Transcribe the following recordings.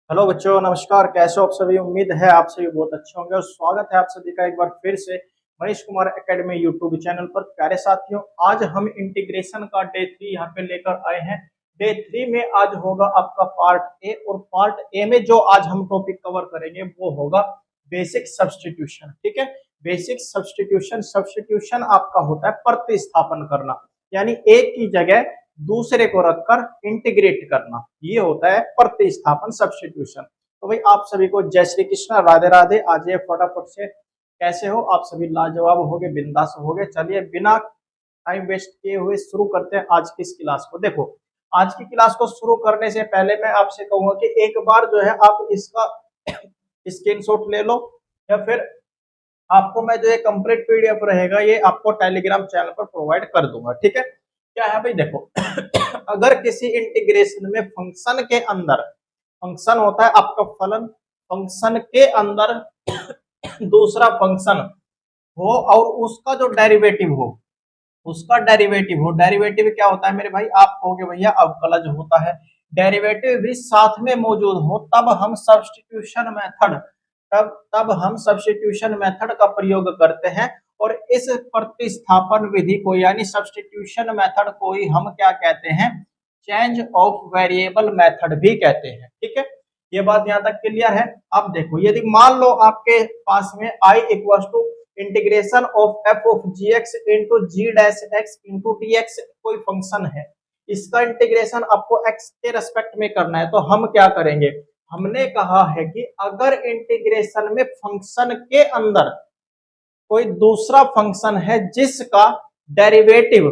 Hello बच्चों, नमस्कार। कैसे हो आप सभी? उम्मीद है आप सभी बहुत अच्छे होंगे और स्वागत है आप सभी का एक बार फिर से Manish Kumar academy YouTube channel पर। प्यारे साथियों, आज हम इंटीग्रेशन का डे 3 यहाँ पे लेकर आए हैं। डे 3 में आज होगा आपका पार्ट ए, और पार्ट ए में जो आज हम टॉपिक कवर करेंगे वो होगा बेसिक सब्सटीट्यूशन। ठीक है, बेसिक सब्सटीट्यूशन। सब्सटीट्यूशन आपका होता है प्रतिस्थापन करना, यानी एक की जगह दूसरे को रखकर इंटीग्रेट करना, ये होता है प्रतिस्थापन, सब्स्टिट्यूशन। तो भाई आप सभी को जय श्री कृष्ण, राधे राधे। आज ये फटाफट से कैसे हो आप सभी? लाजवाब हो गए, बिंदास हो गए। चलिए बिना टाइम वेस्ट किए हुए शुरू करते हैं आज की इस क्लास को। देखो, आज की क्लास को शुरू करने से पहले मैं आपसे कहूंगा कि एक बार जो है आप इसका स्क्रीनशॉट ले लो, या फिर आपको मैं जो ये कंप्लीट पीडीएफ रहेगा ये आपको टेलीग्राम चैनल पर प्रोवाइड कर दूंगा। ठीक है, क्या है भाई? देखो अगर किसी इंटीग्रेशन में फंक्शन के अंदर, फंक्शन होता है आपका फलन, फंक्शन के अंदर दूसरा फंक्शन हो और उसका जो डेरिवेटिव हो, डेरिवेटिव क्या होता है मेरे भाई? आप कहोगे भैया अवकलज होता है। डेरिवेटिव भी साथ में मौजूद हो तब हम सब्स्टिट्यूशन मेथड तब हम सब्स्टिट्यूशन मेथड का प्रयोग करते हैं। और इस प्रतिस्थापन विधि को यानी सब्स्टिट्यूशन मेथड को ही हम क्या कहते हैं? चेंज ऑफ वेरिएबल मेथड भी कहते हैं। ठीक है, ये बात यहाँ तक क्लियर है। अब देखो, यदि मान लो आपके पास में i equal to integration of f of g x into g dash x into d x कोई फंक्शन है, इसका इंटीग्रेशन आपको एक्स के रेस्पेक्ट में करना है, तो हम क्या करेंगे? हमने कहा है कि अगर इंटीग्रेशन में फंक्शन के अंदर कोई दूसरा फंक्शन है जिसका डेरिवेटिव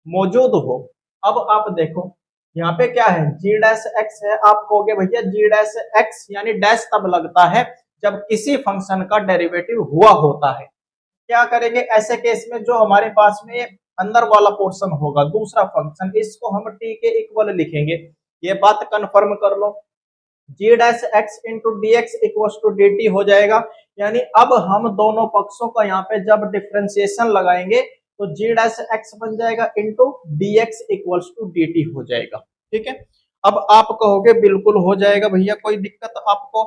मौजूद हो। अब आप देखो यहाँ पे क्या है? जी डैश एक्स है। आप कहोगे भैया जी डैश एक्स यानी डैश तब लगता है जब किसी फंक्शन का डेरिवेटिव हुआ होता है। क्या करेंगे ऐसे केस में? जो हमारे पास में अंदर वाला पोर्शन होगा दूसरा फंक्शन, इसको हम टी के इक्वल लिखेंगे। ये बात कंफर्म कर लो, g dash x into d x equal to d t हो जाएगा। यानी अब हम दोनों पक्षों का यहाँ पे जब डिफ्रेंसिएशन लगाएंगे तो जी डैश एक्स बन जाएगा into d x equal to d t हो जाएगा। ठीक है, अब आप कहोगे बिल्कुल हो जाएगा भैया, कोई दिक्कत आपको?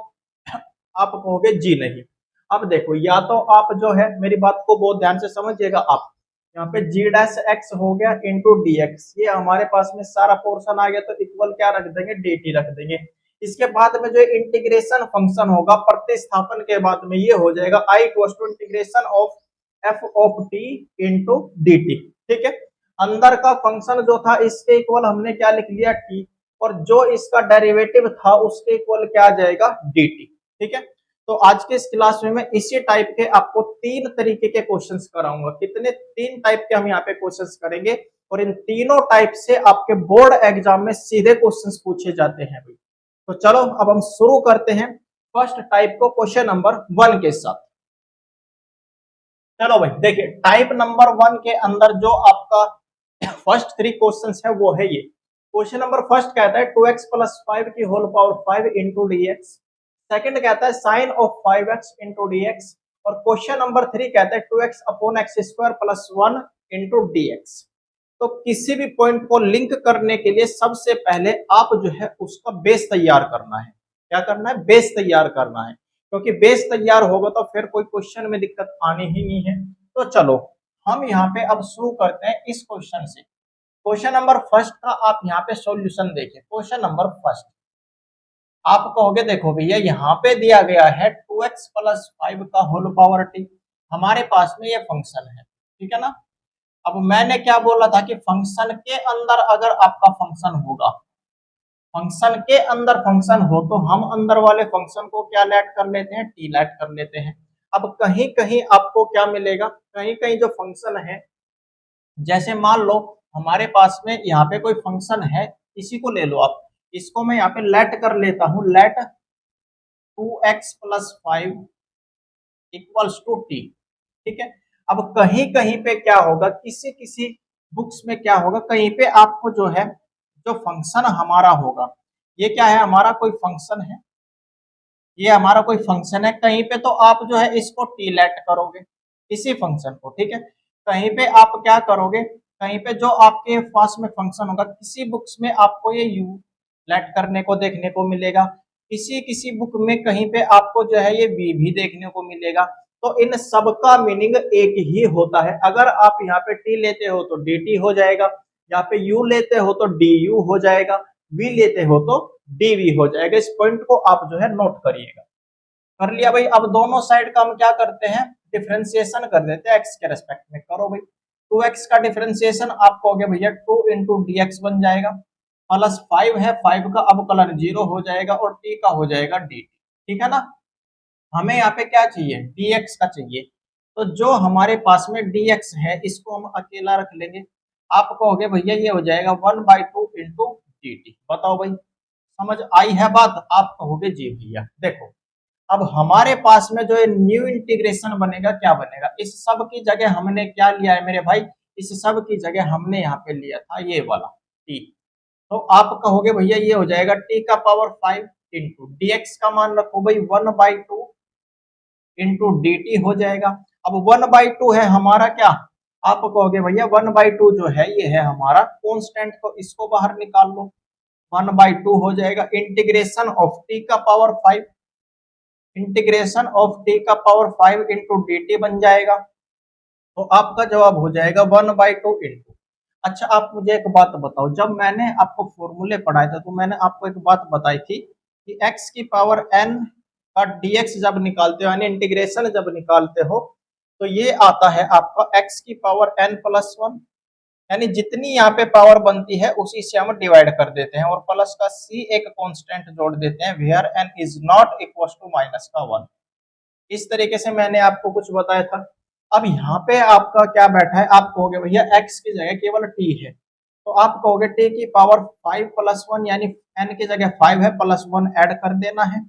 आप कहोगे जी नहीं। अब देखो, या तो आप जो है मेरी बात को बहुत ध्यान से समझिएगा। आप यहाँ पे जी डैश एक्स हो गया इंटू डी एक्स, ये हमारे पास में सारा पोर्शन आ गया, तो इक्वल क्या रख देंगे? डी टी रख देंगे। इसके बाद में जो इंटीग्रेशन फंक्शन होगा प्रतिस्थापन के बाद में ये हो जाएगा I equal to integration of f of t into d t. ठीक है, अंदर का फंक्शन जो था इसके इक्वल हमने क्या लिख लिया? टी, और जो इसका डेरिवेटिव था उसके इक्वल क्या आ जाएगा? D t. ठीक है, तो आज के इस क्लास में मैं इसी टाइप के आपको 3 तरीके के क्वेश्चंस कराऊंगा। कितने? 3 टाइप के हम यहाँ पे क्वेश्चंस करेंगे, और इन तीनों टाइप से आपके बोर्ड एग्जाम में सीधे क्वेश्चंस पूछे जाते हैं भाई। तो चलो अब हम शुरू करते हैं फर्स्ट टाइप को क्वेश्चन नंबर 1 के साथ। चलो भाई देखिए, टाइप नंबर 1 के अंदर जो आपका फर्स्ट 3 क्वेश्चंस है वो है ये। क्वेश्चन नंबर फर्स्ट कहता है 2x प्लस 5 की whole power 5 into d x. Second कहता है sine of 5x into d x. और क्वेश्चन नंबर 3 कहता है 2x upon x square plus 1 into d x. तो किसी भी पॉइंट को लिंक करने के लिए सबसे पहले आप जो है उसका बेस तैयार करना है। क्या करना है? बेस तैयार करना है, क्योंकि बेस तैयार होगा तो फिर कोई क्वेश्चन में दिक्कत आनी ही नहीं है। तो चलो हम यहाँ पे अब शुरू करते हैं इस क्वेश्चन से। क्वेश्चन नंबर फर्स्ट का आप यहाँ पे सॉल्यूशन देखिए। क्वेश्चन नंबर फर्स्ट आप कहोगे देखो भैया यहाँ पे दिया गया है 2x प्लस 5 का होल पावर टी, हमारे पास में ये फंक्शन है। ठीक है ना? अब मैंने क्या बोला था कि फंक्शन के अंदर अगर आपका फंक्शन होगा, फंक्शन के अंदर फंक्शन हो तो हम अंदर वाले फंक्शन को क्या लेट कर लेते हैं? टी लेट कर लेते हैं। अब कहीं कहीं आपको क्या मिलेगा? कहीं कहीं जो फंक्शन है, जैसे मान लो हमारे पास में यहाँ पे कोई फंक्शन है, इसी को ले लो आप, इसको मैं यहाँ पे लेट कर लेता हूँ, let 2x plus 5 equals to t. ठीक है, अब कहीं कहीं पे क्या होगा, किसी किसी बुक्स में क्या होगा, कहीं पे आपको जो है जो फंक्शन हमारा होगा, ये क्या है? हमारा कोई फंक्शन है, ये हमारा कोई फंक्शन है, कहीं पे तो आप जो है इसको टी लेट करोगे इसी फंक्शन को। ठीक है, कहीं पे आप क्या करोगे? कहीं पे जो आपके पास में फंक्शन होगा किसी बुक्स में आपको ये यू लेट करने को देखने को मिलेगा, किसी किसी बुक में कहीं पे आपको जो है ये बी भी देखने को मिलेगा। तो इन सब का मीनिंग एक ही होता है। अगर आप यहाँ पे टी लेते हो तो डी टी हो जाएगा, यहाँ पे यू लेते हो तो डी यू हो जाएगा, वी लेते हो तो डी वी हो जाएगा। इस पॉइंट को आप जो है नोट करिएगा। कर लिया भाई। अब दोनों साइड का हम क्या करते हैं, डिफ्रेंसिएशन कर देते हैं एक्स के रेस्पेक्ट में। करो भाई। 2x का डिफ्रेंसिएशन आप कहोगे भैया 2 इंटू डी एक्स बन जाएगा, प्लस 5 है, 5 का अब कलन 0 हो जाएगा और t का हो जाएगा dt। ठीक है ना। हमें यहाँ पे क्या चाहिए, dx का चाहिए। तो जो हमारे पास में dx है इसको हम अकेला रख लेंगे। आप कहोगे भैया ये हो जाएगा 1/2 इंटू dt। बताओ भाई समझ आई है बात। आप कहोगे जी भैया। देखो अब हमारे पास में जो है न्यू इंटीग्रेशन बनेगा, क्या बनेगा, इस सब की जगह हमने क्या लिया है मेरे भाई, इस सब की जगह हमने यहाँ पे लिया था ये वाला t। तो आप कहोगे भैया ये हो जाएगा t का पावर 5 इंटू dx का मान रखो भाई 1/2 इंटू dt हो जाएगा। अब 1/2 है हमारा क्या, आप कहोगे भैया 1/2 जो है ये है हमारा कांस्टेंट, तो इसको बाहर निकाल लो। 1/2 हो जाएगा इंटीग्रेशन ऑफ t का पावर 5, इंटीग्रेशन ऑफ t का पावर 5 इंटू डी टी बन जाएगा। तो आपका जवाब हो जाएगा 1/2 इंटू। अच्छा आप मुझे एक बात बताओ, जब मैंने आपको फॉर्मूले पढ़ाए थे तो मैंने आपको एक बात बताई थी कि x की पावर n का dx जब निकालते हो यानी इंटीग्रेशन जब निकालते हो तो ये आता है आपका x की पावर n प्लस 1, यानी जितनी यहाँ पे पावर बनती है उसी से हम डिवाइड कर देते हैं और प्लस का c एक कांस्टेंट जोड़ देते हैं where n is not equal to minus का 1। इस तरीके से मैंने आपको कुछ बताया था। अब यहाँ पे आपका क्या बैठा है, आप कहोगे भैया x की जगह केवल t है, तो आप कहोगे t की पावर 5 प्लस 1 यानी n की जगह 5 है प्लस 1 ऐड कर देना है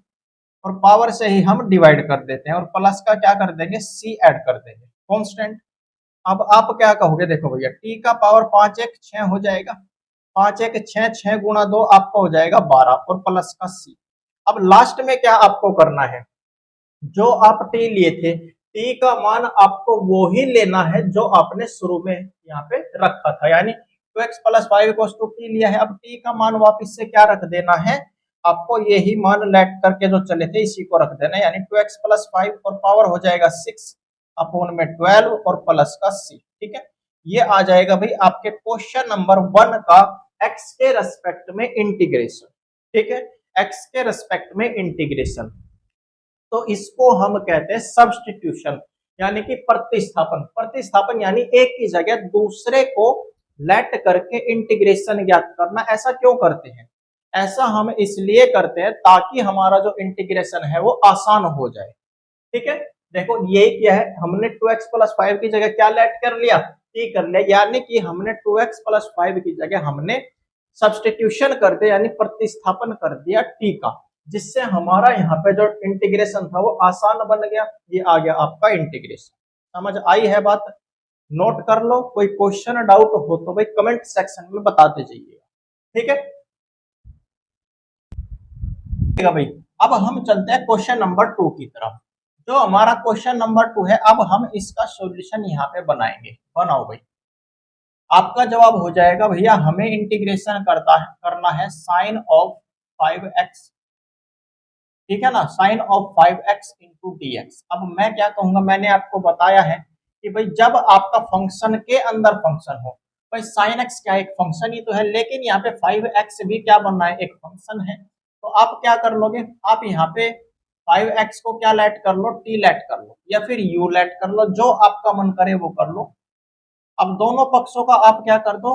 और पावर से ही हम डिवाइड कर देते हैं और प्लस का क्या कर देंगे c ऐड कर देंगे कांस्टेंट। अब आप क्या कहोगे, देखो भैया t का पावर 5 1 6 हो जाएगा, 5 1 6, 6 गुणा 2 आपका हो जाएगा 12 और प्लस का c। अब लास्ट में क्या आपको करना है, जो आप टी लिए थे टी का मान आपको वो ही लेना है जो आपने शुरू में यहाँ पे रखा था, यानी 2x प्लस 5 टू टी लिया है। अब टी का मान वापस से क्या रख देना है, आपको यही मान लेट करके जो चले थे इसी को रख देना है, यानी 2x प्लस 5 और पावर हो जाएगा 6 अपॉन में 12 और प्लस का c। ठीक है, ये आ जाएगा भाई आपके क्वेश्चन नंबर 1 का x के रेस्पेक्ट में इंटीग्रेशन। ठीक है, x के रेस्पेक्ट में इंटीग्रेशन, तो इसको हम कहते हैं सब्स्टिट्यूशन यानी कि प्रतिस्थापन। प्रतिस्थापन यानी एक की जगह दूसरे को लेट करके इंटीग्रेशन ज्ञात करना। ऐसा क्यों करते हैं, ऐसा हम इसलिए करते हैं ताकि हमारा जो इंटीग्रेशन है वो आसान हो जाए। ठीक है, देखो ये क्या है, हमने 2x प्लस 5 की जगह क्या लेट कर लिया, t कर लिया, यानी कि हमने 2x प्लस 5 की जगह हमने सब्स्टिट्यूशन कर दिया यानी प्रतिस्थापन कर दिया t का, जिससे हमारा यहाँ पे जो इंटीग्रेशन था वो आसान बन गया। ये आ गया आपका इंटीग्रेशन। समझ आई है बात, नोट कर लो। कोई क्वेश्चन डाउट हो तो भाई कमेंट सेक्शन में बताते जाइएगा। ठीक है भाई। अब हम चलते हैं क्वेश्चन नंबर 2 की तरफ। जो हमारा क्वेश्चन नंबर 2 है, अब हम इसका सॉल्यूशन यहाँ पे बनाएंगे। बनाओ भाई। आपका जवाब हो जाएगा भैया हमें इंटीग्रेशन करना है साइन ऑफ 5x। ठीक है ना, sine of 5x into d x. अब मैं क्या कहूंगा, मैंने आपको बताया है कि भाई जब आपका फंक्शन के अंदर फंक्शन हो, भाई साइन एक्स क्या एक फंक्शन ही तो है, लेकिन यहाँ पे 5x भी क्या बनना है, एक फंक्शन है। तो आप क्या कर लोगे, आप यहाँ पे 5x को क्या लेट कर लो, t लेट कर लो या फिर u लेट कर लो, जो आपका मन करे वो कर लो। अब दोनों पक्षों का आप क्या कर दो,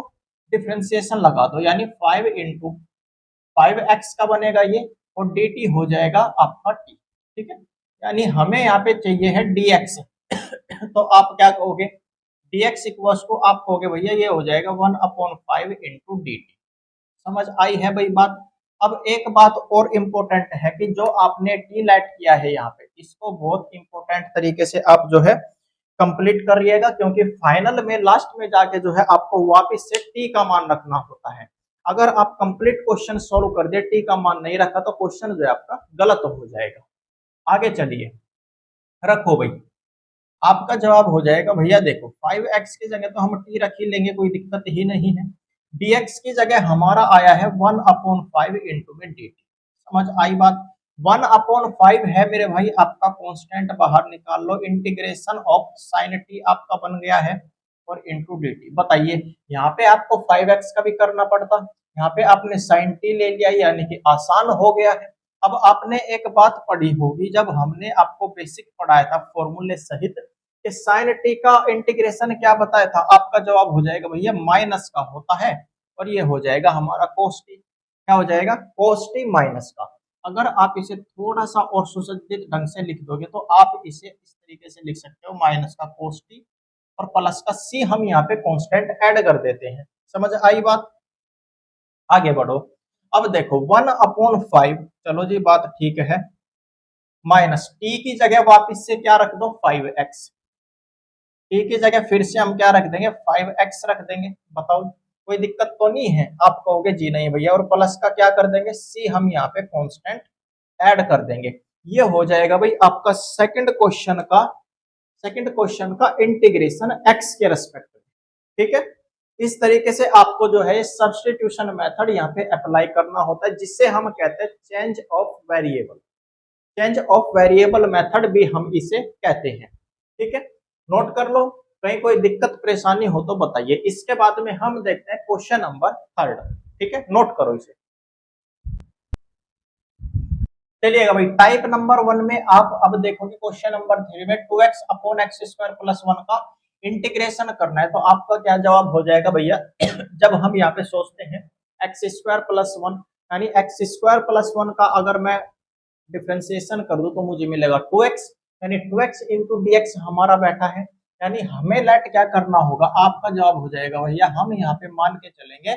डिफ्रेंसिएशन लगा दो, यानी 5 इंटू 5x का बनेगा ये और dt हो जाएगा आपका t। ठीक है, यानी हमें यहाँ पे चाहिए है dx। तो आप क्या कहोगे, dx इक्वल्स को आप कहोगे भैया ये हो जाएगा 1/5 इंटू dt। समझ आई है भाई बात। अब एक बात और इम्पोर्टेंट है कि जो आपने टी लेट किया है यहाँ पे, इसको बहुत इंपॉर्टेंट तरीके से आप जो है कंप्लीट करिएगा, क्योंकि फाइनल में लास्ट में जाके जो है आपको वापस से टी का मान रखना होता है। अगर आप कंप्लीट क्वेश्चन सॉल्व कर दे टी का मान नहीं रखा तो क्वेश्चन जो है आपका गलत हो जाएगा। आगे चलिए, रखो भाई। आपका जवाब हो जाएगा भैया देखो 5x की जगह तो हम टी रख ही लेंगे, कोई दिक्कत ही नहीं है। dx की जगह हमारा आया है 1/5 इंटू में dt। समझ आई बात। 1/5 है मेरे भाई आपका कांस्टेंट, बाहर निकाल लो, इंटीग्रेशन ऑफ साइन टी आपका बन गया है और इंटू डी टी। बताइए यहाँ पे आपको 5x का भी करना पड़ता, यहाँ पे आपने साइन टी ले लिया, यानी कि आसान हो गया है। अब आपने एक बात पढ़ी होगी जब हमने आपको बेसिक पढ़ाया था फॉर्मूले सहित कि साइन टी का इंटीग्रेशन क्या बताया था, आपका जवाब हो जाएगा भैया माइनस का होता है, और ये हो जाएगा हमारा कोस टी। क्या हो जाएगा? कोस टी माइनस का। अगर आप इसे थोड़ा सा और सुसज्जित ढंग से लिख दोगे तो आप इसे इस तरीके से लिख सकते हो, माइनस का कोस टी और प्लस का सी, हम यहाँ पे कांस्टेंट ऐड कर देते हैं। समझ आई बात? आगे बढ़ो। अब देखो 1/5, चलो जी बात ठीक है, माइनस टी की जगह वापिस से क्या रख दो 5x, टी की जगह फिर से हम क्या रख देंगे 5x रख देंगे। बताओ कोई दिक्कत तो नहीं है? आप कहोगे जी नहीं भैया, और प्लस का क्या कर देंगे सी, हम यहाँ पे कांस्टेंट ऐड कर देंगे। ये हो जाएगा भाई आपका सेकंड क्वेश्चन का इंटीग्रेशन x के रेस्पेक्ट में। ठीक है, इस तरीके से आपको जो है सब्स्टिट्यूशन मेथड यहाँ पे अप्लाई करना होता है, जिससे हम कहते हैं change of variable. Change of variable method भी हम इसे कहते हैं। ठीक है, नोट कर लो, कहीं कोई दिक्कत परेशानी हो तो बताइए। इसके बाद में हम देखते हैं क्वेश्चन नंबर 3। ठीक है, नोट करो इसे। चलिएगा भाई, टाइप नंबर 1 में आप अब देखोगे क्वेश्चन नंबर 3 में 2x/x² + 1 का इंटीग्रेशन करना है, तो आपका क्या जवाब हो जाएगा भैया? जब हम यहाँ पे सोचते हैं x² + 1, यानी x² + 1 का अगर मैं डिफ्रेंसिएशन कर दूं तो मुझे मिलेगा 2x, यानी 2x इंटू dx हमारा बैठा है, यानी हमें लेट क्या करना होगा, आपका जवाब हो जाएगा भैया, हम यहाँ पे मान के चलेंगे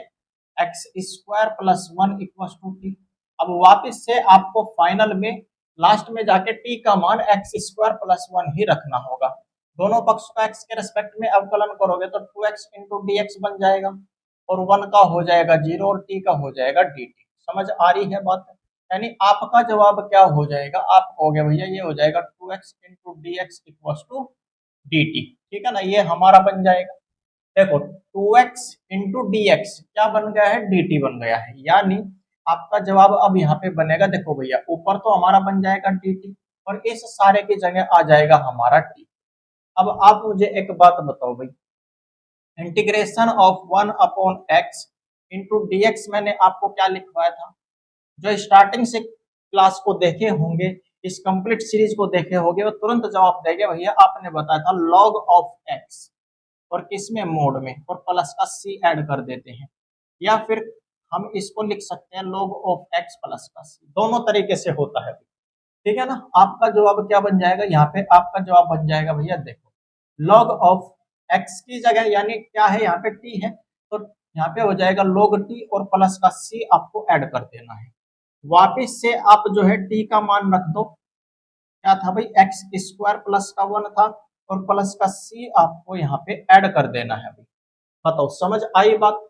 x² + 1 = t। अब वापस से आपको फाइनल में लास्ट में जाके t का मान x² + 1 ही रखना होगा। दोनों पक्ष का x के रेस्पेक्ट में अवकलन करोगे तो 2x इंटू dx बन जाएगा, और 1 का हो जाएगा 0 और t का हो जाएगा dt। समझ आ रही है बात? यानी आपका जवाब क्या हो जाएगा, आप कहोगे भैया ये हो जाएगा 2x इंटू dx = dt। ठीक है ना, ये हमारा बन जाएगा। देखो 2x इंटू dx क्या बन गया है, dt बन गया है, यानी आपका जवाब अब यहाँ पे बनेगा, देखो भैया ऊपर तो हमारा बन जाएगा dt और इस सारे की जगह आ जाएगा हमारा t। अब आप मुझे एक बात बताओ भाई, integration of 1/x into dx मैंने आपको क्या लिखवाया था? जो स्टार्टिंग से क्लास को देखे होंगे, इस कंप्लीट सीरीज को देखे होंगे, वो तुरंत जवाब देंगे भैया आपने बताया था log ऑफ x, और किसमें मोड में, और प्लस का c ऐड कर देते हैं, या फिर हम इसको लिख सकते हैं log ऑफ x प्लस का c, दोनों तरीके से होता है। ठीक है ना, आपका जवाब क्या बन जाएगा यहाँ पे? आपका जवाब बन जाएगा भैया देखो log ऑफ x की जगह, यानी क्या है यहाँ पे t है, तो यहाँ पे हो जाएगा log t और प्लस का c आपको ऐड कर देना है। वापिस से आप जो है t का मान रख दो, क्या था भाई x² प्लस का 1 था, और प्लस का c आपको यहाँ पे ऐड कर देना है भाई। बताओ समझ आई बात?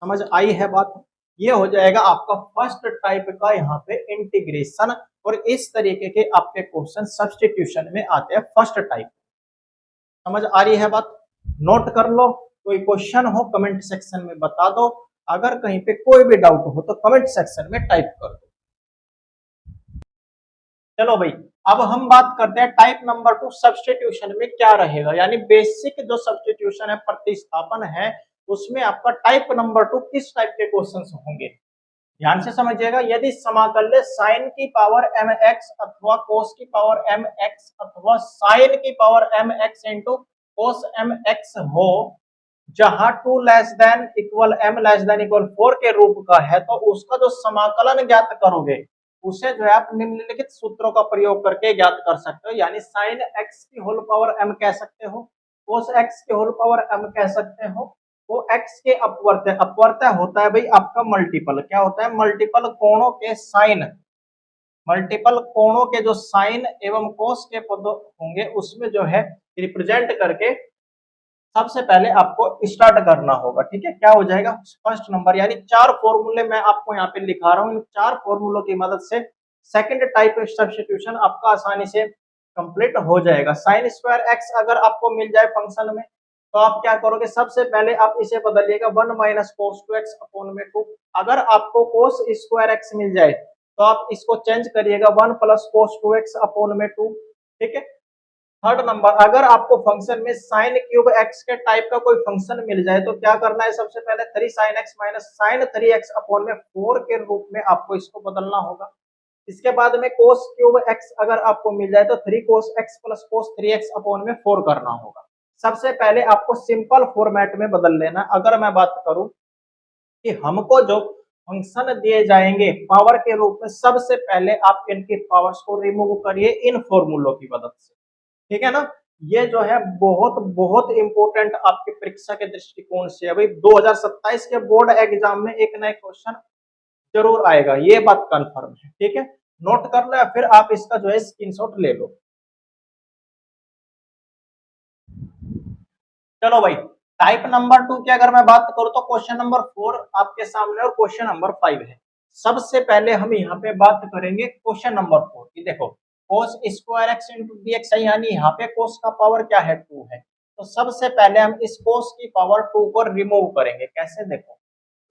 समझ आई है बात? ये हो जाएगा आपका फर्स्ट टाइप का यहाँ पे इंटीग्रेशन, और इस तरीके के आपके क्वेश्चन सब्स्टिट्यूशन में आते हैं फर्स्ट टाइप। समझ आ रही है बात? नोट कर लो, कोई क्वेश्चन हो कमेंट सेक्शन में बता दो, अगर कहीं पे कोई भी डाउट हो तो कमेंट सेक्शन में टाइप कर दो। चलो भाई, अब हम बात करते हैं टाइप नंबर 2 सब्स्टिट्यूशन में क्या रहेगा, यानी बेसिक जो सब्स्टिट्यूशन है, प्रतिस्थापन है, उसमें आपका टाइप नंबर 2 किस टाइप के क्वेश्चंस होंगे। ध्यान से समझिएगा, यदि समाकल्य साइन की पावर mx अथवा कोस की पावर mx अथवा साइन की power mx into cos mx हो, जहां 2 less than equal m less than equal 4 के रूप का है, तो उसका जो समाकलन ज्ञात करोगे उसे जो है आप निम्नलिखित सूत्रों का प्रयोग करके ज्ञात कर सकते हो, यानी साइन x की होल पावर m कह सकते हो, कोस x की होल पावर m कह सकते हो, वो x के अपवर्त्य, अपवर्त्य होता है भाई आपका मल्टीपल, क्या होता है, मल्टीपल कोणों के साइन, मल्टीपल कोणों के जो साइन एवं कोस के पद होंगे उसमें जो है रिप्रेजेंट करके सबसे पहले आपको स्टार्ट करना होगा। ठीक है, क्या हो जाएगा फर्स्ट नंबर, यानी 4 फॉर्मूले मैं आपको यहाँ पे लिखा रहा हूँ, इन 4 फॉर्मूलों की मदद से सेकंड टाइप ऑफ सब्स्टिट्यूशन आपका आसानी से कंप्लीट हो जाएगा। साइन स्क्वायर एक्स अगर आपको मिल जाए फंक्शन में, तो आप क्या करोगे, सबसे पहले आप इसे बदलिएगा 1 - cos 2x/2। अगर आपको cos स्क्वायर एक्स मिल जाए तो आप इसको चेंज करिएगा 1 प्लस कोस 2x अपॉन में 2। ठीक है। थर्ड नंबर, अगर आपको फंक्शन में साइन क्यूब एक्स के टाइप का कोई फंक्शन मिल जाए तो क्या करना है, सबसे पहले 3 sin x minus sine 3x upon में 4 के रूप में आपको इसको बदलना होगा। इसके बाद में कोस क्यूब एक्स अगर आपको मिल जाए तो 3 कोस x plus cos 3x upon में 4 करना होगा। सबसे पहले आपको सिंपल फॉर्मेट में बदल लेना। अगर मैं बात करूं कि हमको जो फंक्शन दिए जाएंगे पावर के रूप में, सबसे पहले आप इनकी पावर्स को रिमूव करिए इन फॉर्मूलों की मदद से। ठीक है ना। ये जो है बहुत बहुत इंपॉर्टेंट आपकी परीक्षा के दृष्टिकोण से है भाई। 2027 के बोर्ड एग्जाम में एक नया क्वेश्चन जरूर आएगा, ये बात कंफर्म है। ठीक है, नोट कर लो या फिर आप इसका जो है स्क्रीनशॉट ले लो। चलो भाई, टाइप नंबर 2 की अगर मैं बात करूं तो क्वेश्चन नंबर 4 आपके सामने और क्वेश्चन नंबर 5 है। सबसे पहले हम यहाँ पे बात करेंगे क्वेश्चन नंबर 4 की। देखो कोस square x into d x है, यानी यहाँ पे कोस का पावर क्या है 2 है। तो सबसे पहले हम इस कोस की पावर 2 को रिमूव करेंगे। कैसे, देखो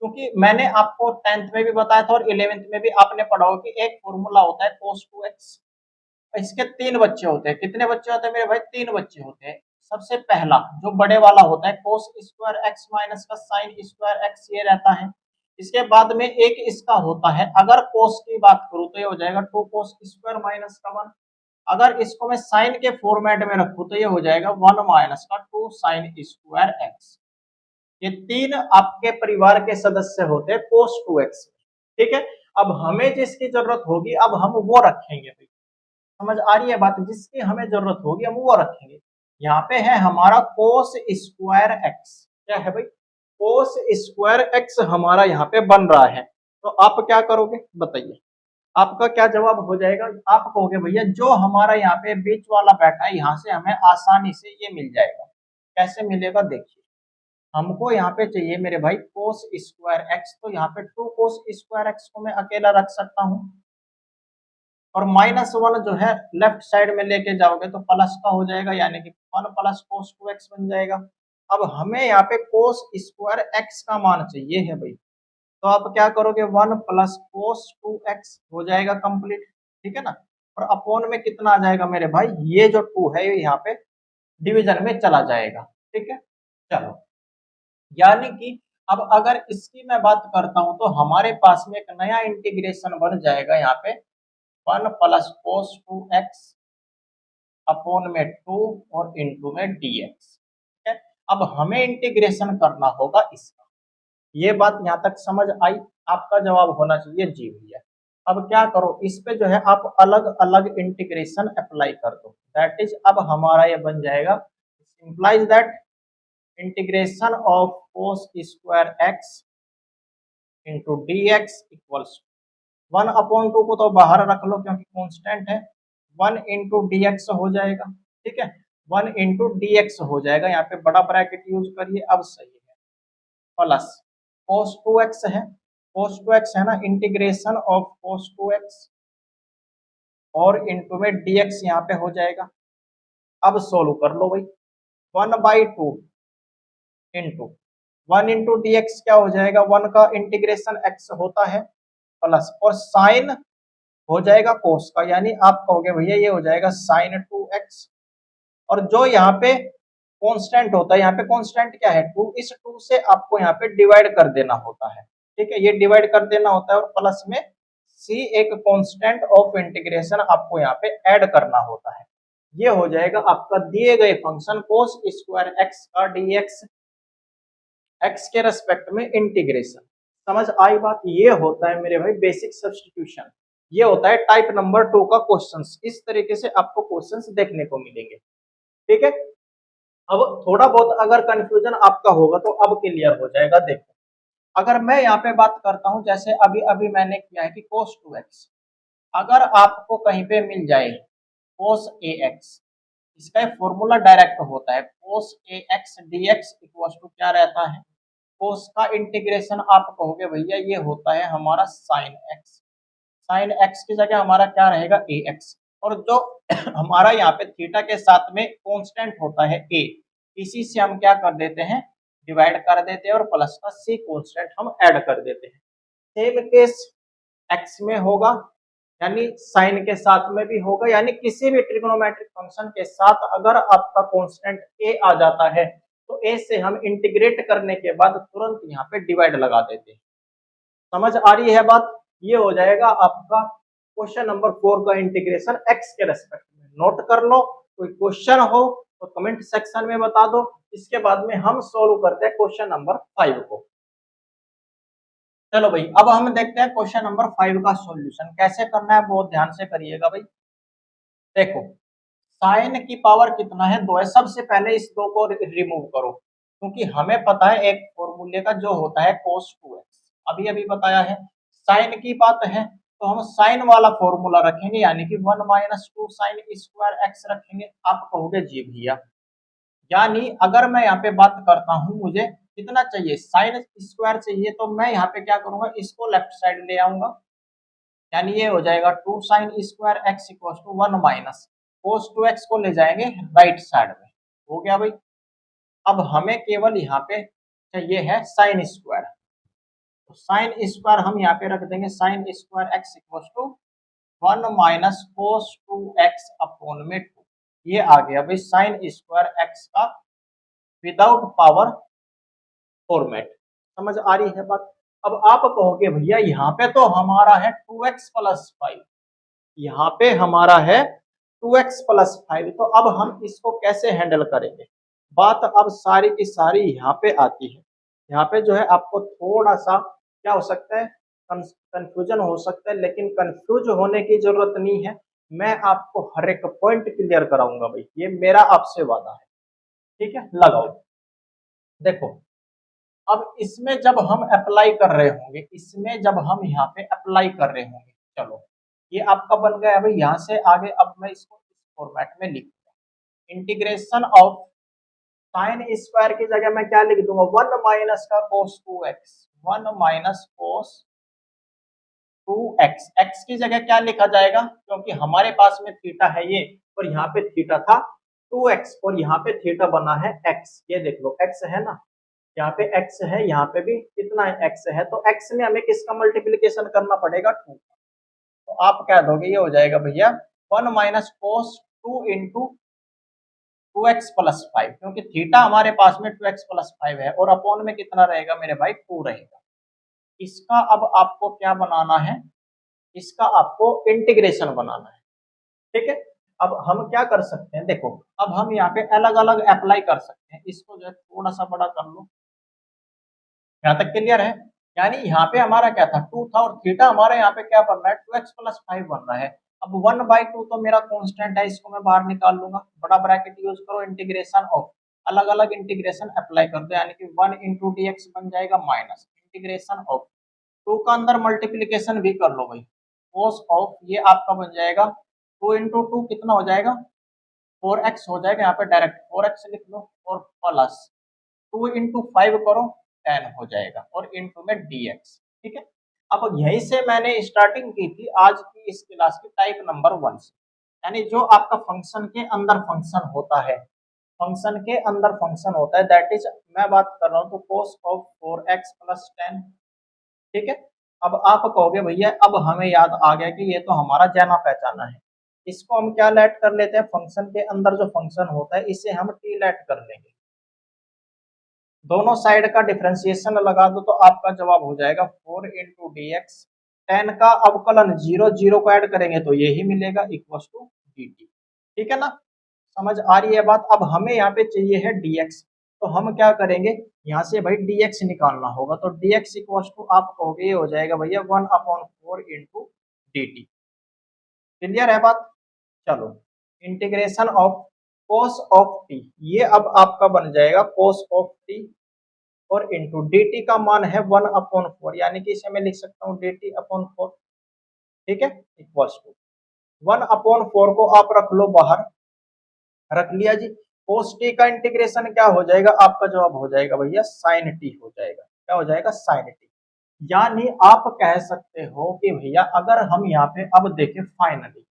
क्योंकि मैंने आपको 10th में भी बताया था और 11th में भी आपने पढ़ा हो कि एक फॉर्मूला होता है कोस 2x। इसके 3 बच्चे होते हैं। कितने बच्चे होते हैं मेरे भाई, 3 बच्चे होते हैं। सबसे पहला जो बड़े वाला होता है कोस स्क्वायर एक्स माइनस का साइन स्क्वायर एक्स, ये रहता है। इसके बाद में एक इसका होता है, अगर कोस की बात करूं तो ये हो जाएगा 2 कोस स्क्वायर माइनस का 1। अगर इसको मैं साइन के फॉर्मेट में रखूं तो ये हो जाएगा 1 माइनस का 2 साइन स्क्वायर एक्स। ये 3 आपके परिवार के सदस्य होते हैं कोस 2x। ठीक है, अब हमें जिसकी जरूरत होगी अब हम वो रखेंगे भाई। समझ आ रही है बात, जिसकी हमें जरूरत होगी हम वो रखेंगे। यहाँ पे है हमारा कोस स्क्वायर एक्स। क्या है भाई, कोस स्क्वायर एक्स हमारा यहाँ पे बन रहा है। तो आप क्या करोगे बताइए, आपका क्या जवाब हो जाएगा। आप कहोगे भैया जो हमारा यहाँ पे बीच वाला बैठा है यहाँ से हमें आसानी से ये मिल जाएगा। कैसे मिलेगा, देखिए हमको यहाँ पे चाहिए मेरे भाई कोस स्क्वायर एक्स, तो यहाँ पे 2 कोस स्क्वायर एक्स को मैं अकेला रख सकता हूँ और -1 जो है लेफ्ट साइड में लेके जाओगे तो प्लस का हो जाएगा, यानी कि 1 प्लस कोस 2x बन जाएगा। अब हमें यहाँ पे कोस स्क्वायर एक्स का मान चाहिए है भाई, तो आप क्या करोगे 1 प्लस कोस 2x हो जाएगा कंप्लीट। ठीक है ना, और अपॉन में कितना आ जाएगा मेरे भाई, ये जो 2 है यहाँ पे डिवीजन में चला जाएगा। ठीक है, चलो यानी कि अब अगर इसकी मैं बात करता हूं तो हमारे पास में एक नया इंटीग्रेशन बन जाएगा यहाँ पे 1 प्लस कोस 2x अपॉन में 2 और इंटू में dx। ठीक है, अब हमें इंटीग्रेशन करना होगा इसका। ये बात यहाँ तक समझ आई, आपका जवाब होना चाहिए जी भैया। अब क्या करो, इस पे जो है आप अलग अलग इंटीग्रेशन अप्लाई कर दो। दैट इज अब हमारा ये बन जाएगा, implies that integration of cos square x into d x equals 1 upon 2 को तो बाहर रख लो क्योंकि कांस्टेंट है, 1 इंटू डी एक्स हो जाएगा। ठीक है, 1 इंटू डी एक्स हो जाएगा, यहाँ पे बड़ा ब्रैकेट यूज करिए, अब सही है, प्लस कोस 2x है, कोस 2x है ना, इंटीग्रेशन ऑफ कोस 2x और इंटू में dx यहाँ पे हो जाएगा। अब सोल्व कर लो भाई, 1/2 इंटू 1 इंटू डी एक्स क्या हो जाएगा, 1 का इंटीग्रेशन x होता है प्लस और साइन हो जाएगा कोस का, यानी आप कहोगे भैया ये हो जाएगा साइन 2x। और जो यहाँ पे कांस्टेंट होता है, यहाँ पे कांस्टेंट क्या है 2, इस 2 से आपको यहाँ पे डिवाइड कर देना होता है। ठीक है, ये डिवाइड कर देना होता है और प्लस में c एक कांस्टेंट ऑफ इंटीग्रेशन आपको यहाँ पे ऐड करना होता है। ये हो जाएगा आपका दिए गए फंक्शन कोस स्क्वायर एक्स का dx x के रेस्पेक्ट में इंटीग्रेशन। समझ आई बात, ये होता है मेरे भाई बेसिक सब्स्टिट्यूशन। ये होता है टाइप नंबर 2 का क्वेश्चंस। इस तरीके से आपको क्वेश्चंस देखने को मिलेंगे। ठीक है, अब थोड़ा बहुत अगर कंफ्यूजन आपका होगा तो अब क्लियर हो जाएगा। देखो अगर मैं यहाँ पे बात करता हूँ, जैसे अभी अभी मैंने किया है कि cos 2x, अगर आपको कहीं पे मिल जाए cos ax, इसका फॉर्मूला डायरेक्ट होता है cos ax dx equal to क्या रहता है, cos का इंटीग्रेशन आप कहोगे भैया ये होता है हमारा sin x। साइन एक्स की जगह हमारा क्या रहेगा ए एक्स, और जो हमारा यहाँ पे थीटा के साथ में कांस्टेंट होता है ए, इसी से हम क्या कर देते हैं डिवाइड कर देते हैं और प्लस का सी कांस्टेंट हम ऐड कर देते हैं। सेम केस एक्स में होगा, यानी साइन के साथ में भी होगा, यानी किसी भी ट्रिग्नोमेट्रिक फंक्शन के साथ अगर आपका कांस्टेंट ए आ जाता है तो ए से हम इंटीग्रेट करने के बाद तुरंत यहाँ पे डिवाइड लगा देते हैं। समझ आ रही है बात? ये हो जाएगा आपका क्वेश्चन नंबर 4 का इंटीग्रेशन एक्स के रेस्पेक्ट में। नोट कर लो, कोई क्वेश्चन हो तो कमेंट सेक्शन में बता दो। इसके बाद में हम सोल्व करते हैं क्वेश्चन नंबर 5 को। चलो भाई, अब हम देखते हैं क्वेश्चन नंबर 5 का सॉल्यूशन कैसे करना है, बहुत ध्यान से करिएगा भाई। देखो, साइन की पावर कितना है, 2 है। सबसे पहले इस 2 को रिमूव करो, क्योंकि हमें पता है एक फॉर्मूले का जो होता है cos 2x, अभी अभी बताया है। साइन की बात है तो हम साइन वाला फॉर्मूला रखेंगे, यानी कि 1 माइनस 2 साइन स्क्वायर एक्स रखेंगे। आप कहोगे जी भैया, यानी अगर मैं यहाँ पे बात करता हूँ मुझे कितना चाहिए, साइन स्क्वायर चाहिए, तो मैं यहाँ पे क्या करूंगा, इसको लेफ्ट साइड ले आऊंगा, यानी ये हो जाएगा 2 sine square x equal to 1 minus cos 2x को ले जाएंगे राइट साइड में। हो गया भाई। अब हमें केवल यहाँ पे चाहिए है साइन स्क्वायर, तो साइन स्क्वायर हम यहाँ पे रख देंगे, sine square x equal to 1 minus cos 2x upon में 2। ये आ गया भाई साइन स्क्वायर एक्स का विदाउट पावर फॉर्मेट। समझ आ रही है बात? अब आप कहोगे भैया यहाँ पे तो हमारा है 2x प्लस 5, यहाँ पे हमारा है 2x प्लस 5, तो अब हम इसको कैसे हैंडल करेंगे? बात अब सारी की सारी यहाँ पे आती है। यहाँ पे जो है आपको थोड़ा सा क्या हो सकता है, कंफ्यूजन हो सकता है, लेकिन कंफ्यूज होने की जरूरत नहीं है। मैं आपको हर एक पॉइंट क्लियर कराऊंगा भाई, ये मेरा आपसे वादा है। ठीक है, लगाओ। देखो, अब इसमें जब हम अप्लाई कर रहे होंगे, इसमें जब हम यहाँ पे अप्लाई कर रहे होंगे, चलो ये आपका बन गया है भाई। यहाँ से आगे अब मैं इसको इस फॉर्मेट में लिखूंगा, इंटीग्रेशन ऑफ साइन स्क्वायर की जगह मैं क्या लिख दूंगा, 1 माइनस का कोस 2x, 1 minus cos 2x। x की जगह क्या लिखा जाएगा, क्योंकि हमारे पास में थीटा है ये, और यहाँ पे थीटा था 2x, और यहाँ पे थीटा बना है x। ये देख लो x है ना, यहाँ पे x है, यहाँ पे भी कितना है x है, तो x में हमें किसका मल्टीप्लीकेशन करना पड़ेगा, 2। तो आप क्या दोगे, ये हो जाएगा भैया 1 माइनस कोस 2 इंटू 2x प्लस 5, क्योंकि थीटा हमारे पास में 2x प्लस 5 है, और अपॉन में कितना रहेगा मेरे भाई, 2 रहेगा। इसका अब आपको क्या बनाना है, इसका आपको इंटीग्रेशन बनाना है। ठीक है, अब हम क्या कर सकते हैं, देखो अब हम यहाँ पे अलग अलग अप्लाई कर सकते हैं। इसको जो है थोड़ा सा बड़ा कर लो, यहाँ तक क्लियर है? यानी यहाँ पे हमारा क्या था, 2 था, और थीटा हमारा यहाँ पे क्या बन रहा है, 2x प्लस 5 बन रहा है। अब 1/2 तो मेरा कांस्टेंट है, इसको मैं बाहर निकाल लूंगा, बड़ा ब्रैकेट यूज करो, इंटीग्रेशन ऑफ, अलग अलग इंटीग्रेशन अप्लाई कर दो, यानी कि 1 इंटू डी एक्स बन जाएगा माइनस इंटीग्रेशन ऑफ 2 का अंदर मल्टीप्लीकेशन भी कर लो भाई, कोस ऑफ ये आपका बन जाएगा 2 इंटू 2 कितना हो जाएगा, 4x हो जाएगा, यहाँ पे डायरेक्ट 4x लिख लो, और प्लस 2 इंटू 5 करो 10 हो जाएगा, और इंटू में dx। ठीक है, अब यहीं से मैंने स्टार्टिंग की थी आज की इस क्लास की टाइप नंबर 1 से, यानी जो आपका फंक्शन के अंदर फंक्शन होता है, फंक्शन के अंदर फंक्शन होता है, दैट इज मैं बात कर रहा हूँ तो cos ऑफ 4x प्लस 10। ठीक है, अब आप कहोगे भैया अब हमें याद आ गया कि ये तो हमारा जाना पहचाना है, इसको हम क्या लेट कर लेते हैं, फंक्शन के अंदर जो फंक्शन होता है इसे हम टी लेट कर लेंगे, दोनों साइड का डिफरेंशिएशन लगा दो तो आपका जवाब हो जाएगा 4 इंटू डी एक्स। 10 का अवकलन 0 0 को ऐड करेंगे तो यही मिलेगा इक्वल टू डी टी। ठीक है ना, समझ आ रही है बात? अब हमें यहाँ पे चाहिए है dx, तो हम क्या करेंगे, यहाँ से भाई dx निकालना होगा, तो dx इक्वल टू आप कहोगे ये हो जाएगा भैया 1/4 इंटू डी टी। क्लियर है बात? चलो, integration of cos of t, ये अब आपका बन जाएगा cos ऑफ t, और इंटू डी टी का मान है 1/4, यानी कि इसे मैं लिख सकता हूँ डी टी अपॉन 4। ठीक है, इक्वल्स टू 1/4 को आप रख लो बाहर, रख लिया जी। cos t का इंटीग्रेशन क्या हो जाएगा, आपका जवाब हो जाएगा भैया sin t हो जाएगा। क्या हो जाएगा, sin t। यानी आप कह सकते हो कि भैया अगर हम यहाँ पे अब देखें फाइनली,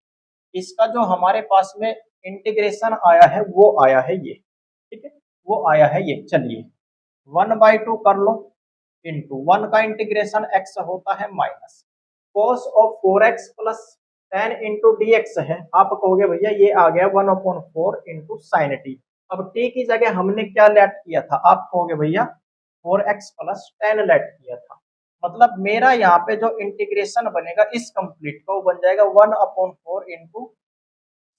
इसका जो हमारे पास में इंटीग्रेशन आया है वो आया है ये। ठीक है, वो आया है ये। चलिए 1/2 कर लो, इंटू 1 का इंटीग्रेशन x होता है minus cos of 4x plus tan into d x है, आप कहोगे भैया ये आ गया 1/4 इंटू साइन टी। अब टी की जगह हमने क्या लेट किया था, आप कहोगे भैया 4x प्लस टेन लेट किया था। मतलब मेरा यहाँ पे जो इंटीग्रेशन बनेगा इस कंप्लीट का वो बन जाएगा 1/4 इंटू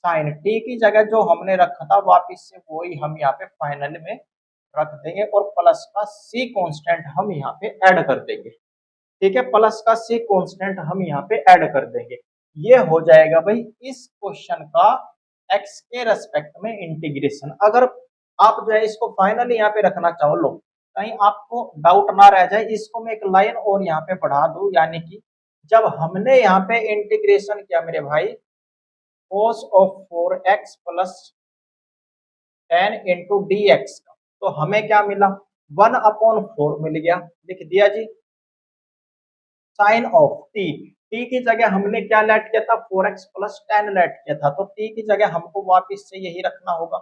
साइन टी की जगह जो हमने रखा था वापिस से वही हम यहाँ पे फाइनल में रख देंगे और प्लस का सी कांस्टेंट हम यहाँ पे ऐड कर देंगे। ठीक है, प्लस का सी कांस्टेंट हम यहाँ पे ऐड कर देंगे। ये हो जाएगा भाई इस क्वेश्चन का एक्स के रेस्पेक्ट में इंटीग्रेशन। अगर आप जो है इसको फाइनली यहाँ पे रखना चाहो, लो कहीं आपको डाउट ना रह जाए, इसको मैं एक लाइन और यहाँ पे बढ़ा दूं, यानी कि जब हमने यहाँ पे इंटीग्रेशन किया मेरे भाई cos of 4x plus ten into d x का, तो हमें क्या मिला 1/4 मिल गया, लिख दिया जी। साइन ऑफ टी, टी की जगह हमने क्या लेट किया था 4x प्लस टेन लेट किया था, तो टी की जगह हमको वापिस से यही रखना होगा,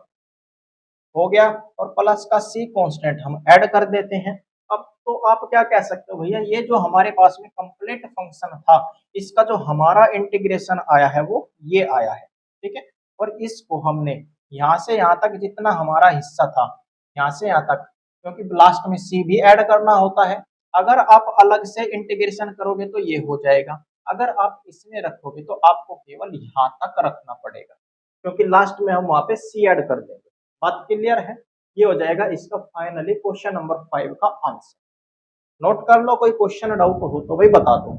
हो गया। और प्लस का सी कांस्टेंट हम ऐड कर देते हैं। अब तो आप क्या कह सकते हो भैया, ये जो हमारे पास में कंप्लीट फंक्शन था इसका जो हमारा इंटीग्रेशन आया है वो ये आया है, ठीक है। और इसको हमने यहाँ से यहाँ तक जितना हमारा हिस्सा था, यहाँ से यहाँ तक, क्योंकि लास्ट में सी भी ऐड करना होता है, अगर आप अलग से इंटीग्रेशन करोगे तो ये हो जाएगा, अगर आप इसमें रखोगे तो आपको केवल यहाँ तक रखना पड़ेगा, क्योंकि लास्ट में हम वहां पे सी ऐड कर देंगे। बात क्लियर है, ये हो जाएगा इसका फाइनली क्वेश्चन नंबर 5 का आंसर। नोट कर लो, कोई क्वेश्चन डाउट हो तो भाई बता दो।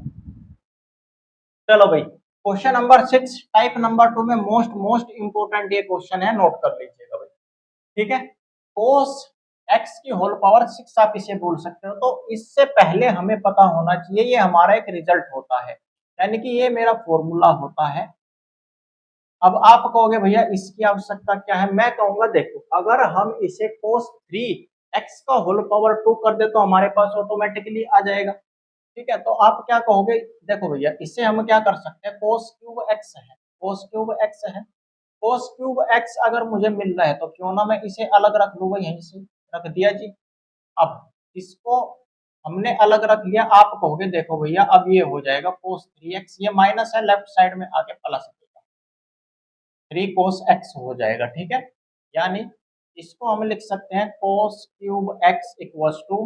चलो भाई क्वेश्चन नंबर 6 टाइप नंबर 2 में मोस्ट इंपोर्टेंट ये क्वेश्चन है, नोट कर लीजिएगा भाई, ठीक है। कोस एक्स की होल पावर 6 आप इसे बोल सकते हो, तो इससे पहले हमें पता होना चाहिए ये हमारा एक रिजल्ट होता है, यानी कि ये मेरा फॉर्मूला होता है। अब आप कहोगे भैया इसकी आवश्यकता क्या है, मैं कहूंगा देखो अगर हम इसे cos 3x का होल पावर 2 कर दे तो हमारे पास ऑटोमेटिकली आ जाएगा, ठीक है। तो आप क्या कहोगे, देखो भैया इससे हम क्या कर सकते हैं, cos क्यूब x है, cos क्यूब x है, cos क्यूब x अगर मुझे मिल रहा है तो क्यों ना मैं इसे अलग रख लूंगा, यहीं से रख दिया जी। अब इसको हमने अलग रख लिया, आप कहोगे देखो भैया अब ये हो जाएगा cos 3x, ये माइनस है लेफ्ट साइड में आके प्लस 3 cos x हो जाएगा, ठीक है। यानी इसको हम लिख सकते हैं cos cube x equals to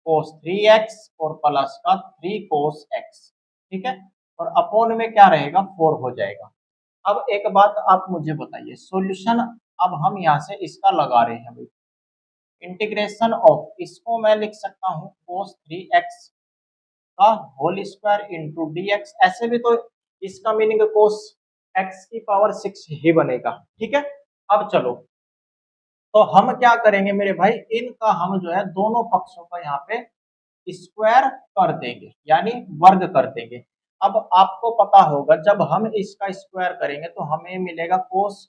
cos 3x और प्लस का 3 cos x, ठीक है। और अपोन में क्या रहेगा 4 हो जाएगा। अब एक बात आप मुझे बताइए, सॉल्यूशन अब हम यहाँ से इसका लगा रहे हैं भाई, इंटीग्रेशन ऑफ, इसको मैं लिख सकता हूँ cos 3x का whole square into d x, ऐसे भी तो इसका मीनिंग cos x की पावर 6 ही बनेगा, ठीक है। अब चलो तो हम क्या करेंगे मेरे भाई, इनका हम जो है दोनों पक्षों का यहाँ पे स्क्वायर कर देंगे, यानी वर्ग कर देंगे। अब आपको पता होगा जब हम इसका स्क्वायर करेंगे तो हमें मिलेगा cos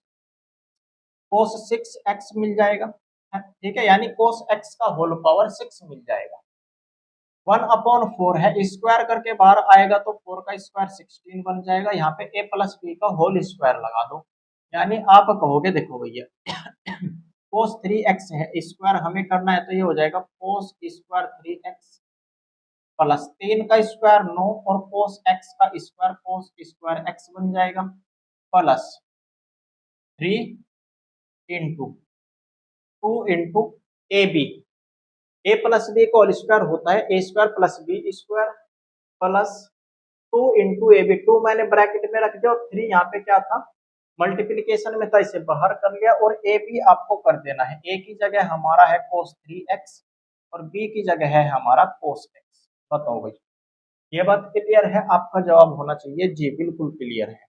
6x मिल जाएगा, ठीक है, यानी cos x का होल पावर 6 मिल जाएगा। 1/4 है, स्क्वायर करके बाहर आएगा तो 4 का स्क्वायर 16 बन जाएगा, यहाँ पे a प्लस बी का होल स्क्वायर लगा दो, यानी आप कहोगे देखो भैया cos 3x है, स्क्वायर हमें करना है तो ये हो जाएगा cos स्क्वायर 3x प्लस 3 का स्क्वायर 9 और cos x का स्क्वायर cos स्क्वायर x बन जाएगा plus 3 into 2 into a b, a plus b का होल स्क्वायर होता है a square plus b square plus 2 into a b, 2 मैंने ब्रैकेट में रख दिया और 3 यहाँ पे क्या था मल्टीप्लीकेशन में था, इसे बाहर कर लिया, और ए बी आपको कर देना है, ए की जगह हमारा है cos 3x और बी की जगह है हमारा cos x। बताओ भाई ये बात क्लियर है, आपका जवाब होना चाहिए जी बिल्कुल क्लियर है।